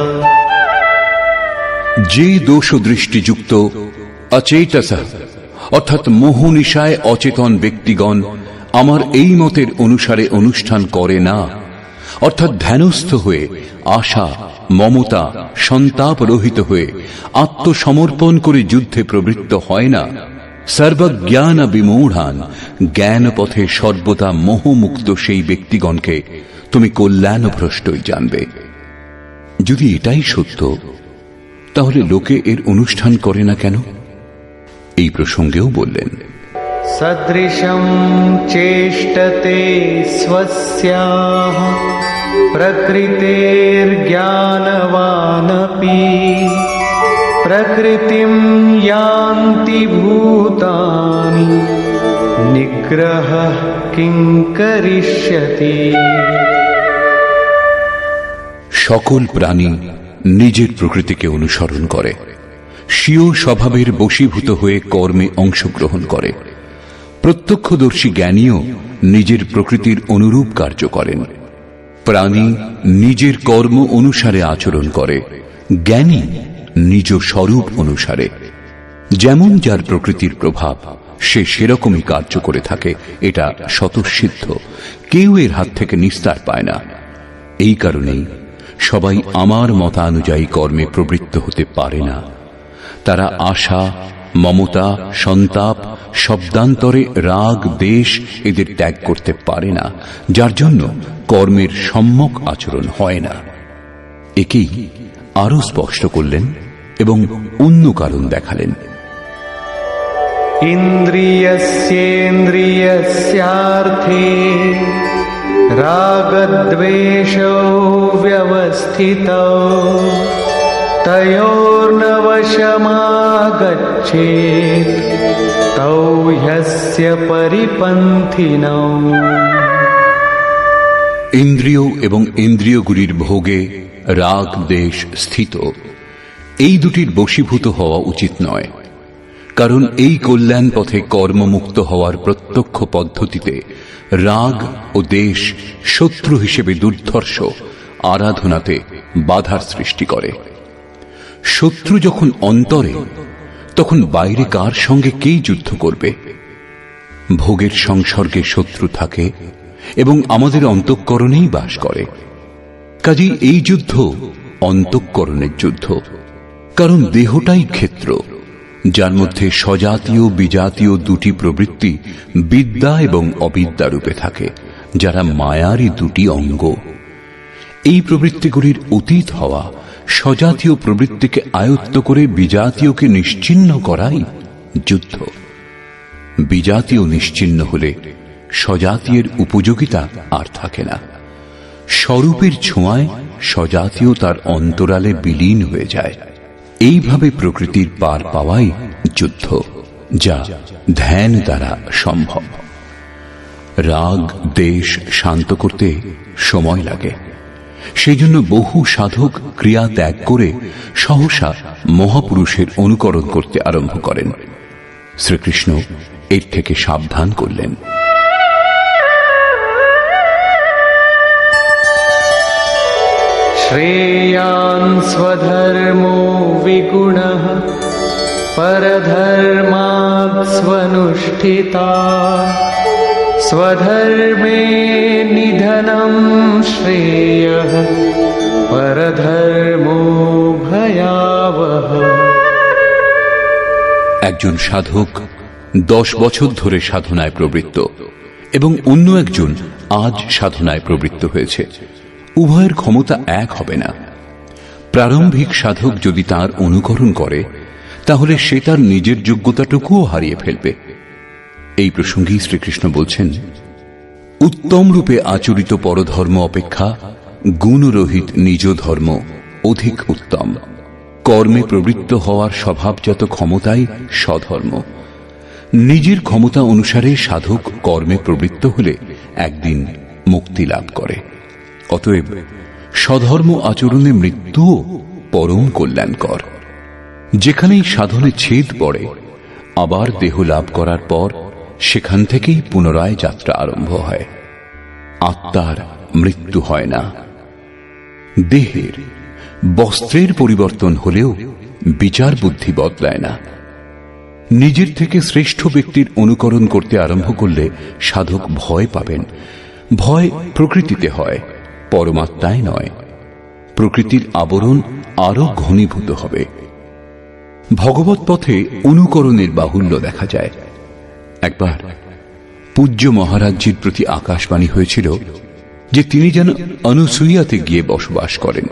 যে দোষ দৃষ্টিযুক্ত অচেতস অর্থাৎ মোহনিশায় অচেতন ব্যক্তিগণ আমার এই মতের অনুসারে অনুষ্ঠান করে না, অর্থাৎ ধ্যানস্থ হয়ে আশা, মমতা, সন্তাপ রহিত হয়ে আত্মসমর্পণ করে যুদ্ধে প্রবৃত্ত হয় না, সর্বজ্ঞান বিমূঢ়ান, জ্ঞান পথে সর্বদা মোহমুক্ত সেই ব্যক্তিগণকে তুমি কল্যাণভ্রষ্টই জানবে। যদি এটাই সত্য, তাহলে লোকে এর অনুষ্ঠান করে না কেন? এই প্রসঙ্গেও বললেন, सदृशं चेष्टते स्वस्याः प्रकृतेर्ज्ञानवानपि प्रकृतिं यान्ति भूतानि निग्रहः किं करिष्यति। সকল প্রাণী নিজের প্রকৃতিকে অনুসরণ করে, স্বীয় স্বভাবের বশীভূত হয়ে কর্মে অংশগ্রহণ করে। প্রত্যক্ষদর্শী জ্ঞানীও নিজের প্রকৃতির অনুরূপ কার্য করেন। প্রাণী নিজের কর্ম অনুসারে আচরণ করে, জ্ঞানী নিজ স্বরূপ অনুসারে। যেমন যার প্রকৃতির প্রভাব, সে সেরকমই কার্য করে থাকে, এটা স্বতঃসিদ্ধ। কেউ এর হাত থেকে নিস্তার পায় না। এই কারণেই সবাই আমার মতানুযায়ী কর্মে প্রবৃত্ত হতে পারে না। তারা আশা, মমতা, সন্তাপ, শব্দান্তরে রাগ, দ্বেষ এদের ত্যাগ করতে পারে না, যার জন্য কর্মের সম্যক আচরণ হয় না। একেই আরো স্পষ্ট করলেন এবং অন্য কারণ দেখালেন। ইন্দ্রিয়স্যেন্দ্রিয়স্যার্থে রাগদ্বেষৌ ব্যবস্থিতৌ তয়োর্নবশমাগচ্ছেৎ তৌ হ্যস্য পরিপন্থিনৌ। ইন্দ্রিয় এবং ইন্দ্রিয়গুলির ভোগে রাগ দ্বেষ স্থিত, এই দুটির বশীভূত হওয়া উচিত নয়। কারণ এই কল্যাণ পথে কর্মমুক্ত হওয়ার প্রত্যক্ষ পদ্ধতিতে রাগ ও দ্বেষ শত্রু হিসেবে দুর্ধর্ষ আরাধনাতে বাধার সৃষ্টি করে। শত্রু যখন অন্তরে, তখন বাইরে কার সঙ্গে কেই যুদ্ধ করবে? ভোগের সংসর্গে শত্রু থাকে এবং আমাদের অন্তঃকরণেই বাস করে। কাজেই এই যুদ্ধ অন্তঃকরণের যুদ্ধ। কারণ দেহটাই ক্ষেত্র, যার মধ্যে স্বজাতীয় বিজাতীয় দুটি প্রবৃত্তি বিদ্যা এবং অবিদ্যা রূপে থাকে, যারা মায়ারই দুটি অঙ্গ। এই প্রবৃত্তিগুলির অতীত হওয়া, স্বজাতীয় প্রবৃত্তিকে আয়ত্ত করে বিজাতীয়কে নিশ্চিহ্ন করাই যুদ্ধ। বিজাতীয় নিশ্চিহ্ন হলে স্বজাতীয়ের উপযোগিতা আর থাকে না। স্বরূপের ছোঁয়ায় স্বজাতীয় তার অন্তরালে বিলীন হয়ে যায়। এইভাবে প্রকৃতির পার পাওয়াই যুদ্ধ, যা ধ্যান দ্বারা সম্ভব। রাগ দ্বেষ শান্ত করতে সময় লাগে। সেই জন্য বহু সাধক ক্রিয়া ত্যাগ করে সহসা মহাপুরুষের অনুকরণ করতে আরম্ভ করেন। শ্রীকৃষ্ণ এর থেকে সাবধান করলেন। শ্রেয়ান স্বধর্মো বিগুণঃ পরধর্মাৎ স্বনুষ্ঠিতা স্বধর্মে নিধনম শ্রেয়ঃ পরধর্মো ভয়াবহ। একজন সাধক 10 বছর ধরে সাধনায় প্রবৃত্ত এবং অন্য একজন আজ সাধনায় প্রবৃত্ত হয়েছে। উভয়ের ক্ষমতা এক হবে না। প্রারম্ভিক সাধক যদি তার অনুকরণ করে, তাহলে সে তার নিজের যোগ্যতাটুকুও হারিয়ে ফেলবে। এই প্রসঙ্গেই শ্রীকৃষ্ণ বলছেন, উত্তম রূপে আচরিত পরধর্ম অপেক্ষা গুণরহিত নিজ ধর্ম অধিক উত্তম। কর্মে প্রবৃত্ত হওয়ার স্বভাবজাত ক্ষমতাই স্বধর্ম। নিজের ক্ষমতা অনুসারে সাধক কর্মে প্রবৃত্ত হলে একদিন মুক্তি লাভ করে। অতএব স্বধর্ম আচরণে মৃত্যুও পরম কল্যাণকর। যেখানেই সাধনে ছেদ পড়ে, আবার দেহ লাভ করার পর সেখান থেকেই পুনরায় যাত্রা আরম্ভ হয়। আত্মার মৃত্যু হয় না। দেহের, বস্ত্রের পরিবর্তন হলেও বিচার বুদ্ধি বদলায় না। নিজের থেকে শ্রেষ্ঠ ব্যক্তির অনুকরণ করতে আরম্ভ করলে সাধক ভয় পাবেন। ভয় প্রকৃতিতে হয়, পরমাত্মায় নয়। প্রকৃতির আবরণ আরো ঘনীভূত হবে। ভগবৎ পথে অনুকরণের বাহুল্য দেখা যায়। একবার পূজ্য মহারাজজির প্রতি আকাশবাণী হয়েছিল যে তিনি যেন অনুসূয়াতে গিয়ে বসবাস করেন।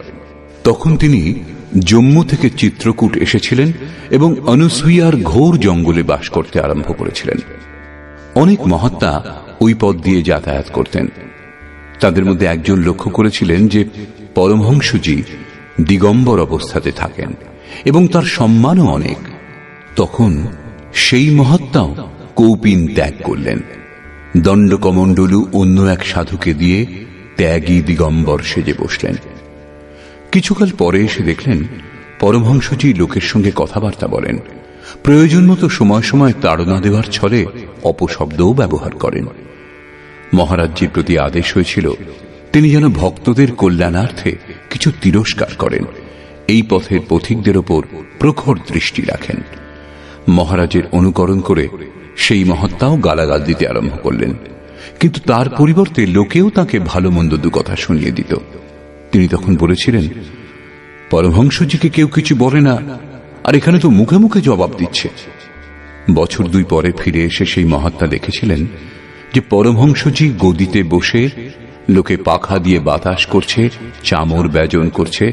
তখন তিনি জম্মু থেকে চিত্রকূট এসেছিলেন এবং অনুসূয়ার ঘোর জঙ্গলে বাস করতে আরম্ভ করেছিলেন। অনেক মহাত্মা ওই পথ দিয়ে যাতায়াত করতেন। তাদের মধ্যে একজন লক্ষ্য করেছিলেন যে পরমহংসজি দিগম্বর অবস্থাতে থাকেন এবং তার সম্মানও অনেক। তখন সেই মহাত্মাও কৌপিন ত্যাগ করলেন। দণ্ডকমণ্ডলু অন্য এক সাধুকে দিয়ে ত্যাগী দিগম্বর সেজে বসলেন। কিছুকাল পরে এসে দেখলেন পরমহংসজি লোকের সঙ্গে কথাবার্তা বলেন, প্রয়োজন মতো সময় সময় তাড়না দেওয়ার ছলে অপশব্দও ব্যবহার করেন। মহারাজজির প্রতি আদেশ হয়েছিল তিনি যেন ভক্তদের কল্যাণার্থে কিছু তিরস্কার করেন, এই পথের পথিকদের ওপর প্রখর দৃষ্টি রাখেন। মহারাজের অনুকরণ করে সেই মহাত্মাও গালাগাল দিতে আরম্ভ করলেন, কিন্তু তার পরিবর্তে লোকেও তাকে ভালো মন্দ দু কথা শুনিয়ে দিত। তিনি তখন বলেছিলেন, পরমহংসজিকে কেউ কিছু বলে না, আর এখানে তো মুখে মুখে জবাব দিচ্ছে। বছর 2 পরে ফিরে এসে সেই মহাত্মা দেখেছিলেন যে পরমহংসজি গদিতে বসে লোকে পাখা দিয়ে বাতাস করছে, চামর ব্যজন করছে।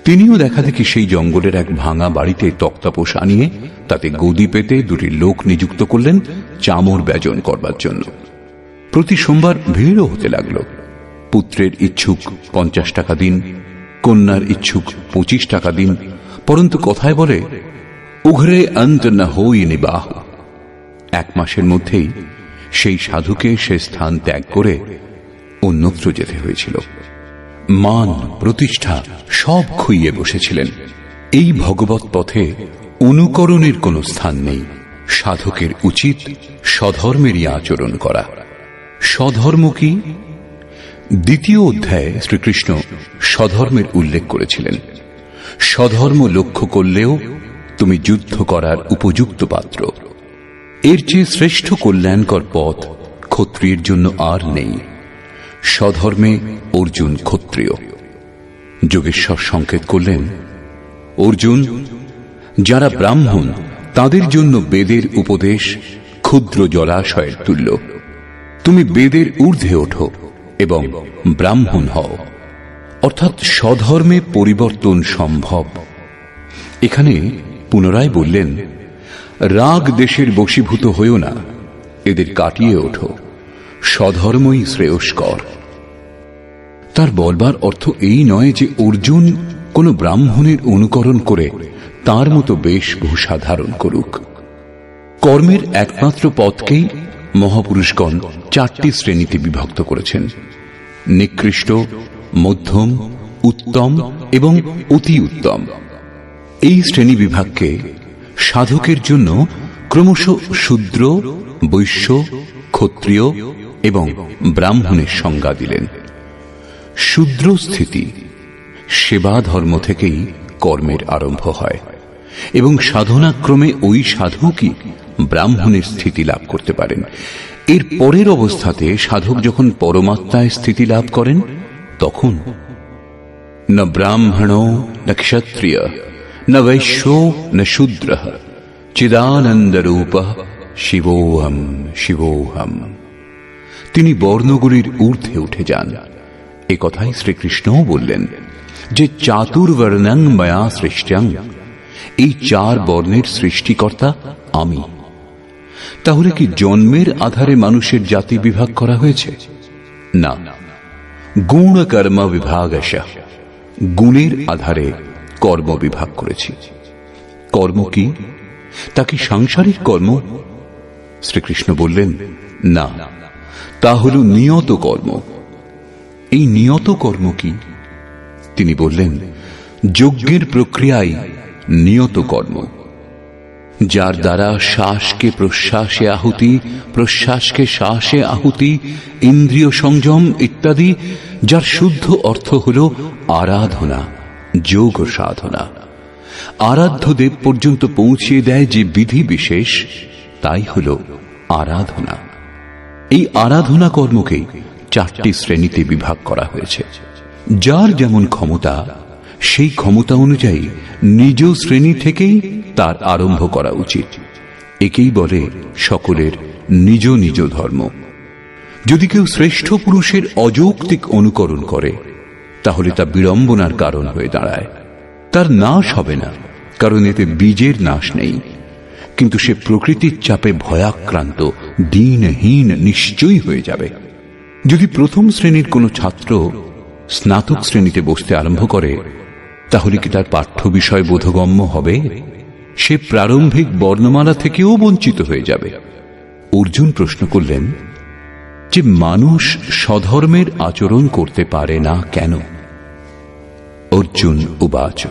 তিনিও দেখা দেখি সেই জঙ্গলের এক ভাঙা বাড়িতে তক্তাপোষ আনিয়ে তাতে গদি পেতে 2টি লোক নিযুক্ত করলেন চামর ব্যজন করবার জন্য। প্রতি সোমবার ভিড়ও হতে লাগল। পুত্রের ইচ্ছুক 50 টাকা দিন, কন্যার ইচ্ছুক 25 টাকা দিন, পরন্তু কথায় বলে উঘরে অন্ত না হই নিবাহ। 1 মাসের মধ্যেই সেই সাধুকে সে স্থান ত্যাগ করে অন্যত্র যেতে হয়েছিল। মান প্রতিষ্ঠা সব খুইয়ে বসেছিলেন। এই ভগবৎ পথে অনুকরণের কোন স্থান নেই। সাধকের উচিত স্বধর্মেরই আচরণ করা। স্বধর্ম কি? 2য় অধ্যায়ে শ্রীকৃষ্ণ স্বধর্মের উল্লেখ করেছিলেন। স্বধর্ম লক্ষ্য করলেও তুমি যুদ্ধ করার উপযুক্ত পাত্র। এর চেয়ে শ্রেষ্ঠ কল্যাণকর পথ ক্ষত্রিয়ের জন্য আর নেই। স্বধর্মে অর্জুন ক্ষত্রিয়। যোগেশ্বর সংকেত করলেন, অর্জুন, যারা ব্রাহ্মণ তাদের জন্য বেদের উপদেশ ক্ষুদ্র জলাশয়ের তুল্য। তুমি বেদের ঊর্ধ্বে ওঠো এবং ব্রাহ্মণ হও, অর্থাৎ স্বধর্মে পরিবর্তন সম্ভব। এখানে পুনরায় বললেন, রাগ দেশের বশীভূত হইও না, এদের কাটিয়ে ওঠো, স্বধর্মই শ্রেয়স্কর। তার বলবার অর্থ এই নয় যে অর্জুন কোন ব্রাহ্মণের অনুকরণ করে তার মতো বেশভূষা ধারণ করুক। কর্মের একমাত্র পথকেই মহাপুরুষগণ 4টি শ্রেণীতে বিভক্ত করেছেন: নিকৃষ্ট, মধ্যম, উত্তম এবং অতি উত্তম। এই শ্রেণী বিভাগকে সাধকের জন্য ক্রমশ শূদ্র, বৈশ্য, ক্ষত্রিয় এবং ব্রাহ্মণের সংজ্ঞা দিলেন। শূদ্র স্থিতি সেবা ধর্ম থেকেই কর্মের আরম্ভ হয় এবং সাধনাক্রমে ওই সাধকই ব্রাহ্মণের স্থিতি লাভ করতে পারেন। এর পরের অবস্থাতে সাধক যখন পরমাত্মায় স্থিতি লাভ করেন তখন না ব্রাহ্মণ না ক্ষত্রিয় না বৈশ্য না শূদ্র চিদানন্দ রূপ শিবোহম শিবোহম। তিনি বর্ণগুলির ঊর্ধ্বে উঠে যান। এ কথাই শ্রীকৃষ্ণও বললেন যে চাতুর্বর্ণং ময়া সৃষ্টং, এই 4 বর্ণের সৃষ্টিকর্তা আমি। তাহলে কি জন্মের আধারে মানুষের জাতি বিভাগ করা হয়েছে? না, গুণ কর্ম বিভাগশঃ, গুণের আধারে কর্ম বিভাগ করেছি। কর্ম কি? তা কি সাংসারিক কর্ম? শ্রীকৃষ্ণ বললেন, না, তা হল নিয়ত কর্ম। এই নিয়ত কর্ম কি? তিনি বললেন, যজ্ঞের প্রক্রিয়ায় নিয়ত কর্ম, যার দ্বারা শ্বাসকে প্রশ্বাসে আহুতি, প্রশ্বাসকে শ্বাসে আহুতি, ইন্দ্রিয় সংযম ইত্যাদি, যার শুদ্ধ অর্থ হল আরাধনা, যোগ সাধনা। আরাধ্য দেব পর্যন্ত পৌঁছিয়ে দেয় যে বিধি বিশেষ, তাই হল আরাধনা। এই আরাধনা কর্মকেই 4টি শ্রেণীতে বিভাগ করা হয়েছে। যার যেমন ক্ষমতা, সেই ক্ষমতা অনুযায়ী নিজ শ্রেণী থেকেই তার আরম্ভ করা উচিত। একেই বলে সকলের নিজ নিজ ধর্ম। যদি কেউ শ্রেষ্ঠ পুরুষের অযৌক্তিক অনুকরণ করে তাহলে তা বিড়ম্বনার কারণ হয়ে দাঁড়ায়। তার নাশ হবে না, কারণ এতে বীজের নাশ নেই, কিন্তু সে প্রকৃতির চাপে ভয়াক্রান্ত, দিনহীন নিশ্চয়ই হয়ে যাবে। যদি প্রথম শ্রেণীর কোনো ছাত্র স্নাতক শ্রেণীতে বসতে আরম্ভ করে তাহলে কি তার পাঠ্য বিষয় বোধগম্য হবে? সে প্রারম্ভিক বর্ণমালা থেকেও বঞ্চিত হয়ে যাবে। অর্জুন প্রশ্ন করলেন যে মানুষ স্বধর্মের আচরণ করতে পারে না কেন? अर्जुन उवाच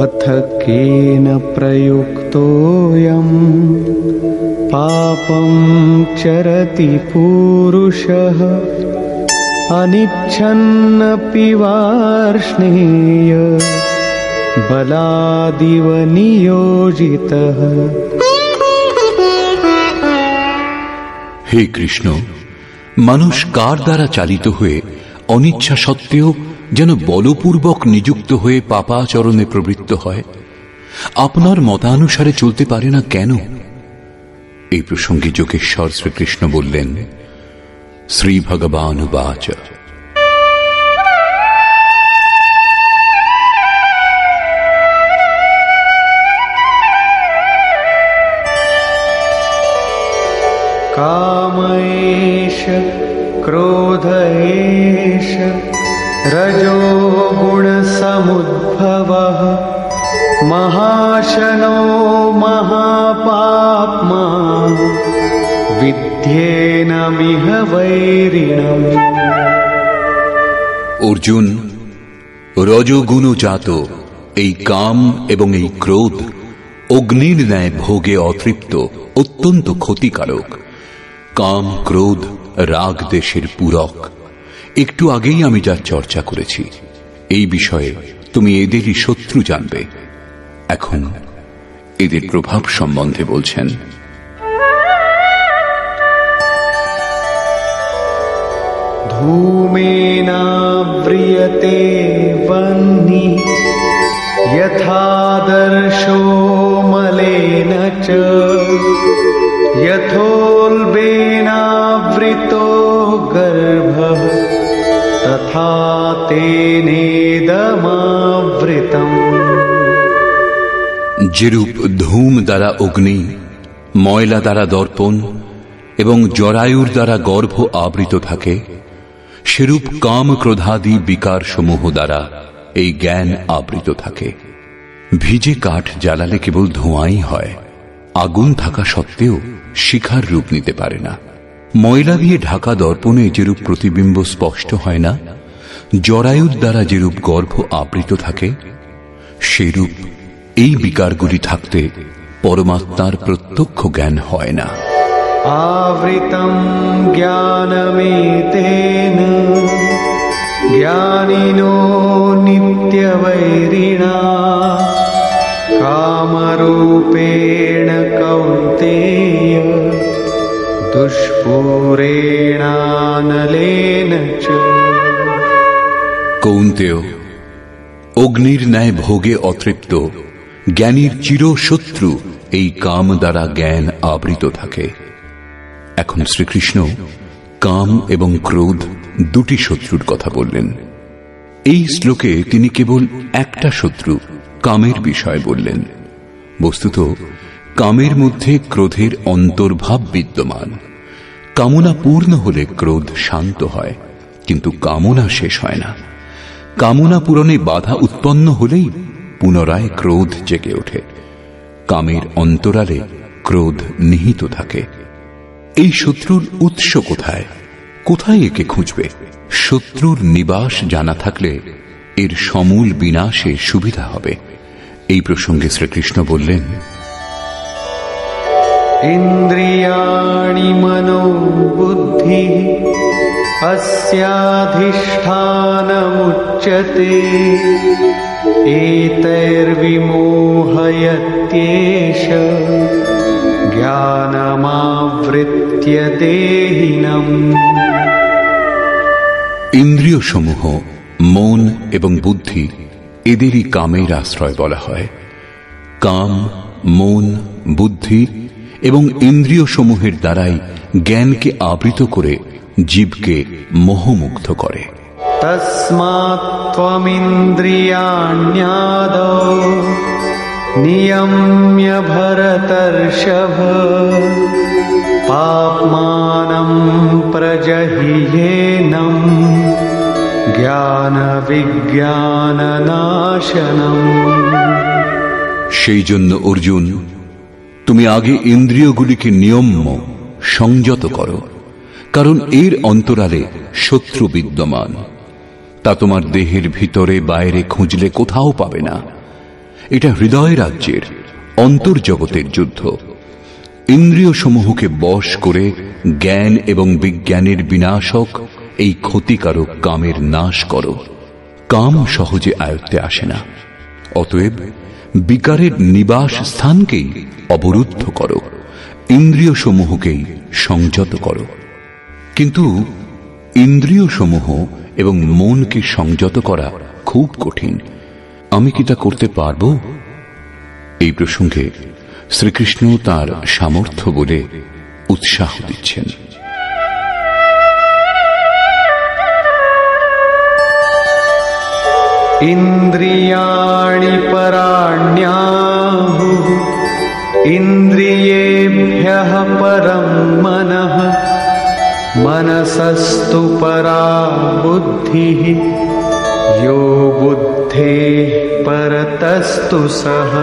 अथ केन प्रयुक्तोऽयं पापं चरति पुरुषः अनिच्छन्नपि वार्ष्णेय बलादिव नियोजितः। हे कृष्ण, মানুষ কার দ্বারা চালিত হয়ে অনিচ্ছা সত্ত্বেও যেন বলপূর্বক নিযুক্ত হয়ে পাপাচরণে প্রবৃত্ত হয়, আপনার মতানুসারে চলতে পারে না কেন? এই প্রসঙ্গে যোগেশ্বর শ্রীকৃষ্ণ বললেন, শ্রী ভগবান উবাচ काम एष क्रोध एष रजो गुण समुद्भवः महाशनो महापाप्मा विद्येनमिह वैरिणम्। অর্জুন, রজোগুণজাত এই কাম এবং এই ক্রোধ অগ্নির ন্যায় ভোগে অতৃপ্ত, অত্যন্ত ক্ষতিকারক। কাম, ক্রোধ, রাগ দেশের পূরক। একটু আগেই আমি যার চর্চা করেছি, এই বিষয়ে তুমি এদেরই শত্রু জানবে। এখন এদের প্রভাব সম্বন্ধে বলছেন। धूमेनाव्रियते वह्नि यथादर्शो मलेन च यथोल्बेनावृतो गर्भः तथा तेनेदमावृतम्। যেরূপ ধূম দ্বারা অগ্নি, ময়লা দ্বারা দর্পণ এবং জরায়ুর দ্বারা গর্ভ আবৃত থাকে, সেরূপ কাম ক্রোধাদি বিকার সমূহ দ্বারা এই জ্ঞান আবৃত থাকে। ভিজে কাঠ জ্বালালে কেবল ধোঁয়াই হয়, আগুন থাকা সত্ত্বেও শিখার রূপ নিতে পারে না। ময়লা দিয়ে ঢাকা দর্পণে যেরূপ প্রতিবিম্ব স্পষ্ট হয় না, জরায়ুর দ্বারা যেরূপ গর্ভ আবৃত থাকে, সেরূপ এই বিকারগুলি থাকতে পরমাত্মার প্রত্যক্ষ জ্ঞান হয় না। आवृतं ज्ञानमेतेन ज्ञानिनो नित्यवैरिणा कामरूपेण कौन्तेय दुष्पूरेणानलेन च। কৌন্তেয়, অগ্নির ন্যায় ভোগে অতৃপ্ত জ্ঞানীর চিরশত্রু এই কাম দ্বারা জ্ঞান আবৃত থাকে। এখন শ্রীকৃষ্ণ কাম এবং ক্রোধ দুটি শত্রুর কথা বললেন। এই শ্লোকে তিনি কেবল একটা শত্রু কামের বিষয় বললেন। বস্তুত কামের মধ্যে ক্রোধের অন্তর্ভাব বিদ্যমান। কামনা পূর্ণ হলে ক্রোধ শান্ত হয়, কিন্তু কামনা শেষ হয় না। কামনা পূরণে বাধা উৎপন্ন হলেই পুনরায় ক্রোধ জেগে ওঠে। কামের অন্তরালে ক্রোধ নিহিত থাকে। এই শত্রুর উৎস কোথায়, কোথায় একে খুঁজবে? শত্রুর নিবাস জানা থাকলে এর সমূল বিনাশে সুবিধা হবে। এই প্রসঙ্গে শ্রীকৃষ্ণ বললেন, ইন্দ্রিয়াণি মনো বুদ্ধি अस्याधिष्ठानमुच्यते एतैर्विमोहयत्येष ज्ञानमावृत्य देहिनम्। ইন্দ্রিয় সমূহ, মন এবং বুদ্ধি, এদেরই কামের আশ্রয় বলা হয়। কাম, মন, বুদ্ধি এবং ইন্দ্রিয় সমূহের দ্বারাই জ্ঞানকে আবৃত করে জীবকে মোহমুগ্ধ করে। তস্মাৎ ত্বমিন্দ্রিয়াণ্যাদৌ নিয়ম্য ভরতর্ষভ পাপ্মানং প্রজহিয়েনং জ্ঞান বিজ্ঞাননাশনম। সেই জন্য অর্জুন, তুমি আগে ইন্দ্রিয়গুলিকে নিয়ম্য সংযত করো, কারণ এর অন্তরালে শত্রু বিদ্যমান। তা তোমার দেহের ভিতরে বাইরে খুঁজলে কোথাও পাবে না। এটা হৃদয় রাজ্যের অন্তর্জগতের যুদ্ধ। ইন্দ্রিয় সমূহকে বশ করে জ্ঞান এবং বিজ্ঞানের বিনাশক এই ক্ষতিকারক কামের নাশ করো। কাম সহজে আয়ত্তে আসে না, অতএব বিকারের নিবাস স্থানকেই অবরুদ্ধ করো, ইন্দ্রিয় সমূহকেই সংযত করো। কিন্তু ইন্দ্রিয় সমূহ এবং মনকে সংযত করা খুব কঠিন। আমি কি তা করতে পারব? এই প্রসঙ্গে শ্রীকৃষ্ণ তাঁর সামর্থ্য বলে উৎসাহ দিচ্ছেন। ইন্দ্রিয়াণি পরাণ্যাহুঃ ইন্দ্রিয়েভ্যঃ পরম মনঃ মনসস্তু পরা বুদ্ধিঃ ইয়ো বুদ্ধেঃ পরতস্তু সঃ।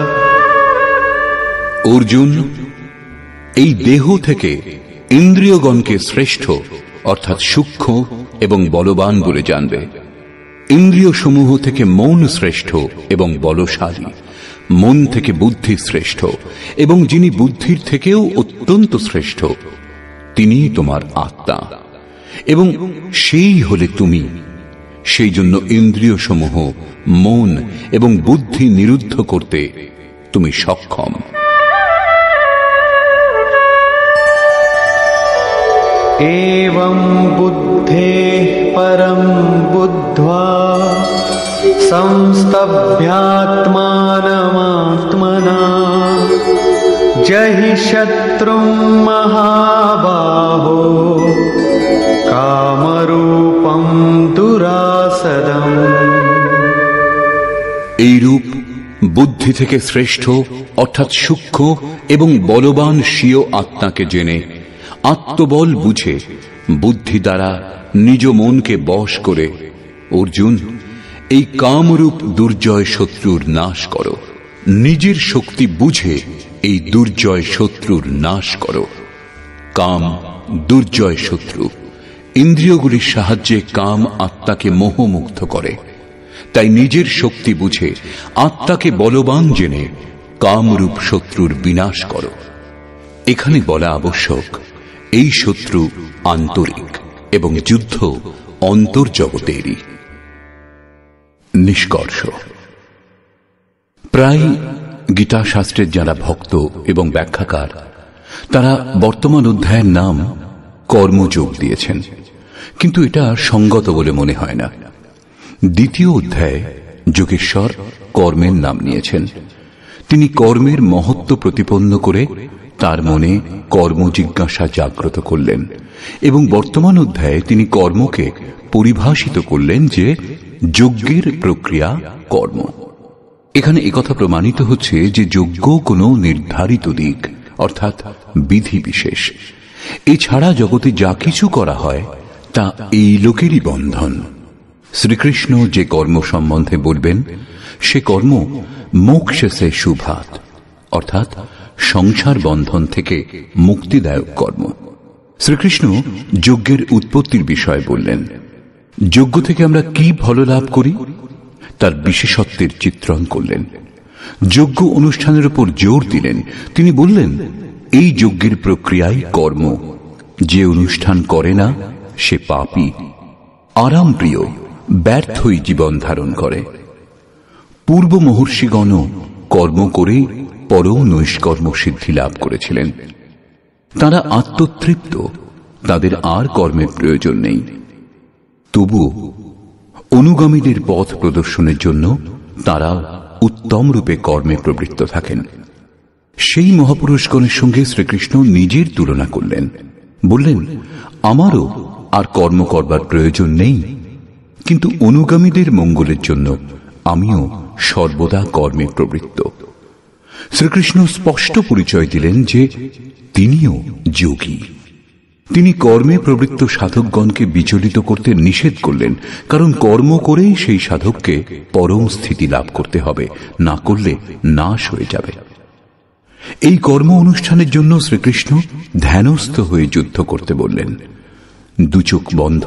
অর্জুন, এই দেহ থেকে ইন্দ্রিয়গণকে শ্রেষ্ঠ অর্থাৎ সূক্ষ্ম এবং বলবান বলে জানবে। ইন্দ্রিয় সমূহ থেকে মন শ্রেষ্ঠ এবং বলশালী, মন থেকে বুদ্ধি শ্রেষ্ঠ এবং যিনি বুদ্ধির থেকেও অত্যন্ত শ্রেষ্ঠ তিনিই তোমার আত্মা এবং সেই হলে তুমি। সেই জন্য ইন্দ্রিয় সমূহ, মন এবং বুদ্ধি নিরুদ্ধ করতে তুমি সক্ষম। एवं बुद्धेः परं बुद्ध्वा संस्तभ्यात्मानमात्मना जहि शत्रुं महाबाहो कामरूपं दुरासदम्। এই রূপ বুদ্ধি থেকে শ্রেষ্ঠ অর্থাৎ সূক্ষ্ম এবং বলবান স্বীয় আত্মাকে জেনে আত্মবল বুঝে বুদ্ধি দ্বারা নিজ মনকে বশ করে অর্জুন এই কামরূপ দুর্জয় শত্রুর নাশ করো। নিজের শক্তি বুঝে এই দুর্জয় শত্রুর নাশ করো। কাম দুর্জয় শত্রু। ইন্দ্রিয়গুলির সাহায্যে কাম আত্মাকে মোহমুগ্ধ করে। তাই নিজের শক্তি বুঝে আত্মাকে বলবান জেনে কামরূপ শত্রুর বিনাশ করো। এখানে বলা আবশ্যক, এই শত্রু আন্তরিক এবং যুদ্ধ অন্তর্জগতেরই। নিষ্কর্ষ, প্রায় গীতা শাস্ত্রের যারা ভক্ত এবং ব্যাখ্যাকার তারা বর্তমান অধ্যায়ের নাম কর্মযোগ দিয়েছেন, কিন্তু এটা সঙ্গত বলে মনে হয় না। দ্বিতীয় অধ্যায়ে যোগেশ্বর কর্মের নাম নিয়েছেন। তিনি কর্মের মহত্ব প্রতিপন্ন করে তার মনে কর্ম জিজ্ঞাসা জাগ্রত করলেন এবং বর্তমান অধ্যায়ে তিনি কর্মকে পরিভাষিত করলেন যে যজ্ঞের প্রক্রিয়া কর্ম। এখানে একথা প্রমাণিত হচ্ছে যে যজ্ঞ কোনো নির্ধারিত দিক অর্থাৎ বিধি বিশেষ। এছাড়া জগতে যা কিছু করা হয় তা এই লোকেরই বন্ধন। শ্রীকৃষ্ণ যে কর্ম সম্বন্ধে বলবেন সে কর্ম মোক্ষসে শুভাত অর্থাৎ সংসার বন্ধন থেকে মুক্তিদায়ক কর্ম। শ্রীকৃষ্ণ যজ্ঞের উৎপত্তির বিষয়ে বললেন। যজ্ঞ থেকে আমরা কি ফল লাভ করি তার বিশেষত্বের চিত্রণ করলেন। যজ্ঞ অনুষ্ঠানের উপর জোর দিলেন। তিনি বললেন, এই যজ্ঞের প্রক্রিয়াই কর্ম। যে অনুষ্ঠান করে না সে পাপী, আরাম প্রিয়, ব্যর্থই জীবন ধারণ করে। পূর্ব মহর্ষিগণ কর্ম করে পরও নৈষ্কর্ম সিদ্ধি লাভ করেছিলেন। তারা আত্মতৃপ্ত, তাদের আর কর্মের প্রয়োজন নেই। তবু অনুগামীদের পথ প্রদর্শনের জন্য তারা উত্তম রূপে কর্মে প্রবৃত্ত থাকেন। সেই মহাপুরুষগণের সঙ্গে শ্রীকৃষ্ণ নিজের তুলনা করলেন। বললেন, আমারও আর কর্ম করবার প্রয়োজন নেই, কিন্তু অনুগামীদের মঙ্গলের জন্য আমিও সর্বদা কর্মে প্রবৃত্ত। শ্রীকৃষ্ণ স্পষ্ট পরিচয় দিলেন যে তিনিও যোগী। তিনি কর্মে প্রবৃত্ত সাধকগণকে বিচলিত করতে নিষেধ করলেন, কারণ কর্ম করেই সেই সাধককে পরম স্থিতি লাভ করতে হবে, না করলে নাশ হয়ে যাবে। এই কর্ম অনুষ্ঠানের জন্য শ্রীকৃষ্ণ ধ্যানস্থ হয়ে যুদ্ধ করতে বললেন। দুচোখ বন্ধ,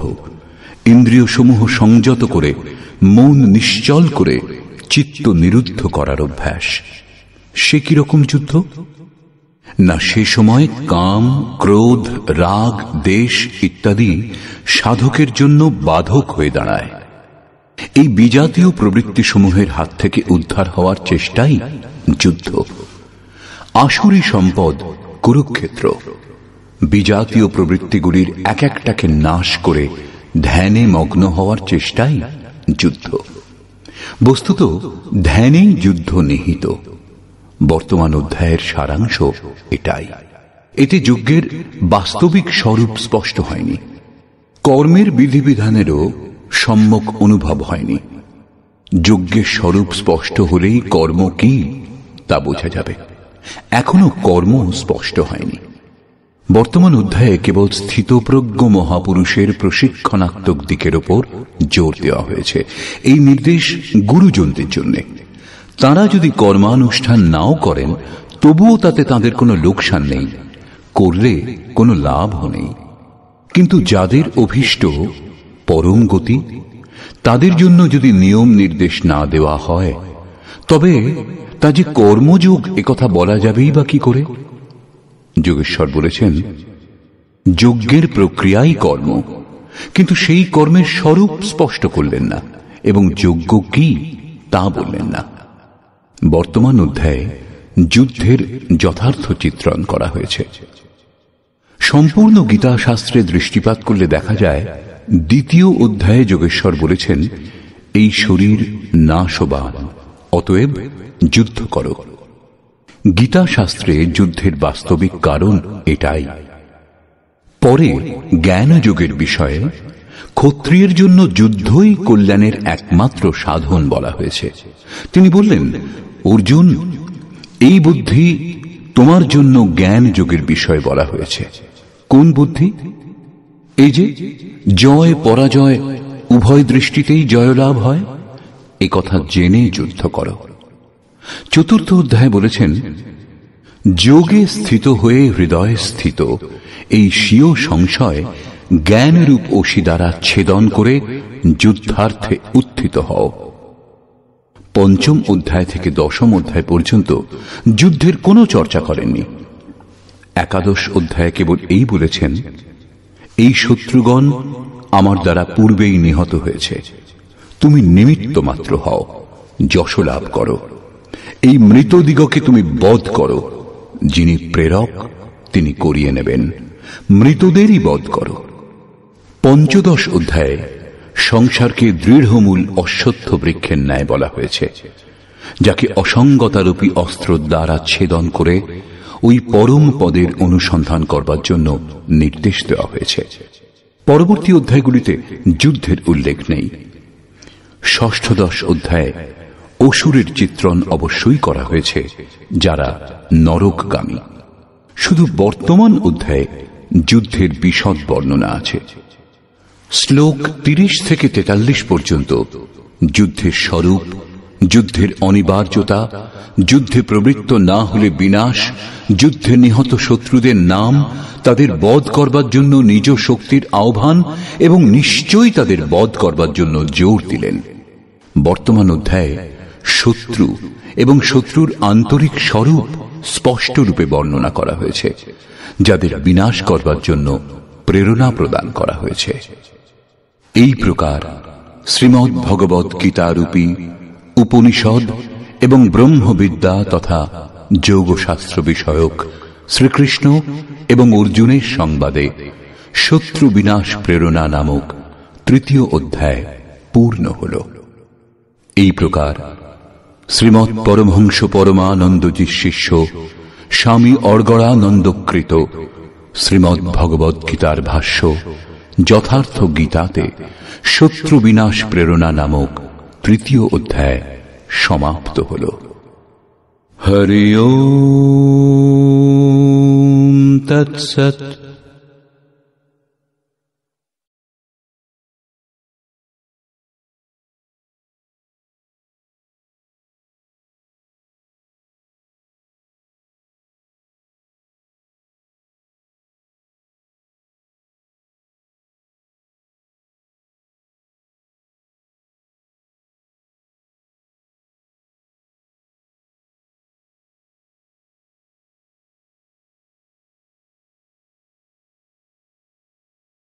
ইন্দ্রিয় সমূহ সংযত করে, মন নিশ্চল করে চিত্ত নিরুদ্ধ করার অভ্যাস। সে কিরকম যুদ্ধ? না সে সময় কাম, ক্রোধ, রাগ, দেশ ইত্যাদি সাধকের জন্য বাধক হয়ে দাঁড়ায়। এই বিজাতীয় প্রবৃত্তি সমূহের হাত থেকে উদ্ধার হওয়ার চেষ্টাই যুদ্ধ। আসুরি সম্পদ কুরুক্ষেত্র। বিজাতীয় প্রবৃত্তিগুলির এক একটাকে নাশ করে ধ্যানে মগ্ন হওয়ার চেষ্টাই যুদ্ধ। বস্তুত ধ্যানেই যুদ্ধ নিহিত। বর্তমান অধ্যায়ের সারাংশ এটাই। এতে যজ্ঞের বাস্তবিক স্বরূপ স্পষ্ট হয়নি, কর্মের বিধিবিধানেরও সম্যক অনুভব হয়নি। যজ্ঞের স্বরূপ স্পষ্ট হলেই কর্ম কি তা বোঝা যাবে। এখনো কর্ম স্পষ্ট হয়নি। বর্তমান অধ্যায়ে কেবল স্থিতপ্রজ্ঞ মহাপুরুষের প্রশিক্ষণাত্মক দিকের ওপর জোর দেওয়া হয়েছে। এই নির্দেশ গুরুজনদের জন্য। তাঁরা যদি কর্মানুষ্ঠান নাও করেন তবুও তাতে তাদের কোনো লোকসান নেই, করলে কোনো লাভও নেই। কিন্তু যাদের অভীষ্ট পরম গতি, তাদের জন্য যদি নিয়ম নির্দেশ না দেওয়া হয় তবে তা যে কর্মযোগ একথা বলা যাবেই বা কি করে? যোগেশ্বর বলেছেন, যজ্ঞের প্রক্রিয়াই কর্ম, কিন্তু সেই কর্মের স্বরূপ স্পষ্ট করলেন না এবং যজ্ঞ কি তা বললেন না। বর্তমান অধ্যায়ে যুদ্ধের যথার্থ চিত্রণ করা হয়েছে। সম্পূর্ণ গীতা শাস্ত্রে দৃষ্টিপাত করলে দেখা যায়, দ্বিতীয় অধ্যায়ে যোগেশ্বর বলেছেন, এই শরীর নাশবান, অতএব যুদ্ধ করো। গীতা শাস্ত্রে যুদ্ধের বাস্তবিক কারণ এটাই। পরে জ্ঞান যোগের বিষয়ে ক্ষত্রিয়ের জন্য যুদ্ধই কল্যাণের একমাত্র সাধন বলা হয়েছে। তিনি বললেন, অর্জুন, এই বুদ্ধি তোমার জন্য জ্ঞান যোগের বিষয় বলা হয়েছে। কোন বুদ্ধি? এই যে জয় পরাজয় উভয় দৃষ্টিতেই জয়লাভ হয়, এ কথা জেনে যুদ্ধ করো। চতুর্থ অধ্যায় বলেছেন, যোগে স্থিত হয়ে হৃদয়ে স্থিত এই স্বীয় সংশয় জ্ঞানরূপ অসি দ্বারা ছেদন করে যুদ্ধার্থে উত্থিত হও। পঞ্চম অধ্যায় থেকে দশম অধ্যায় পর্যন্ত যুদ্ধের কোনো চর্চা করেননি। একাদশ অধ্যায়ে কেবল এই বলেছেন, এই শত্রুগণ আমার দ্বারা পূর্বেই নিহত হয়েছে, তুমি নিমিত্ত মাত্র হও, যশ লাভ করো। এই মৃতদিগকে তুমি বধ করো, যিনি প্রেরক তিনি করিয়ে নেবেন, মৃতদেরই বধ করো। পঞ্চদশ অধ্যায়ে সংসারকে দৃঢ়মূল অশ্বত্থ বৃক্ষের ন্যায় বলা হয়েছে, যাকে অসঙ্গতারূপী অস্ত্র দ্বারা ছেদন করে ওই পরম পদের অনুসন্ধান করবার জন্য নির্দেশ দেওয়া হয়েছে। পরবর্তী অধ্যায়গুলিতে যুদ্ধের উল্লেখ নেই। ষষ্ঠদশ অধ্যায়ে অসুরের চিত্রণ অবশ্যই করা হয়েছে, যারা নরকগামী। শুধু বর্তমান অধ্যায়ে যুদ্ধের বিশদ বর্ণনা আছে। শ্লোক 30 থেকে 43 পর্যন্ত যুদ্ধের স্বরূপ, যুদ্ধের অনিবার্যতা, যুদ্ধে প্রবৃত্ত না হলে বিনাশ, যুদ্ধে নিহত শত্রুদের নাম, তাদের বধ করবার জন্য নিজ শক্তির আহ্বান এবং নিশ্চয়ই তাদের বধ করবার জন্য জোর দিলেন। বর্তমান অধ্যায়ে শত্রু এবং শত্রুর আন্তরিক স্বরূপ স্পষ্ট রূপে বর্ণনা করা হয়েছে, যাদের বিনাশ করবার জন্য প্রেরণা প্রদান করা হয়েছে। এই প্রকার শ্রীমদ্ ভগবৎ গীতারূপী উপনিষদ এবং ব্রহ্মবিদ্যা তথা যোগশাস্ত্র বিষয়ক শ্রীকৃষ্ণ এবং অর্জুনের সংবাদে শত্রু বিনাশ প্রেরণা নামক তৃতীয় অধ্যায় পূর্ণ হল। এই প্রকার শ্রীমৎ পরমহংস পরমানন্দজির শিষ্য স্বামী অর্গড়ানন্দকৃত শ্রীমদ্ ভগবৎ গীতার ভাষ্য যথার্থ গীতাতে শত্রু বিনাশ প্রেরণা নামক তৃতীয় অধ্যায় সমাপ্ত হল। হরি ওম তৎসৎ।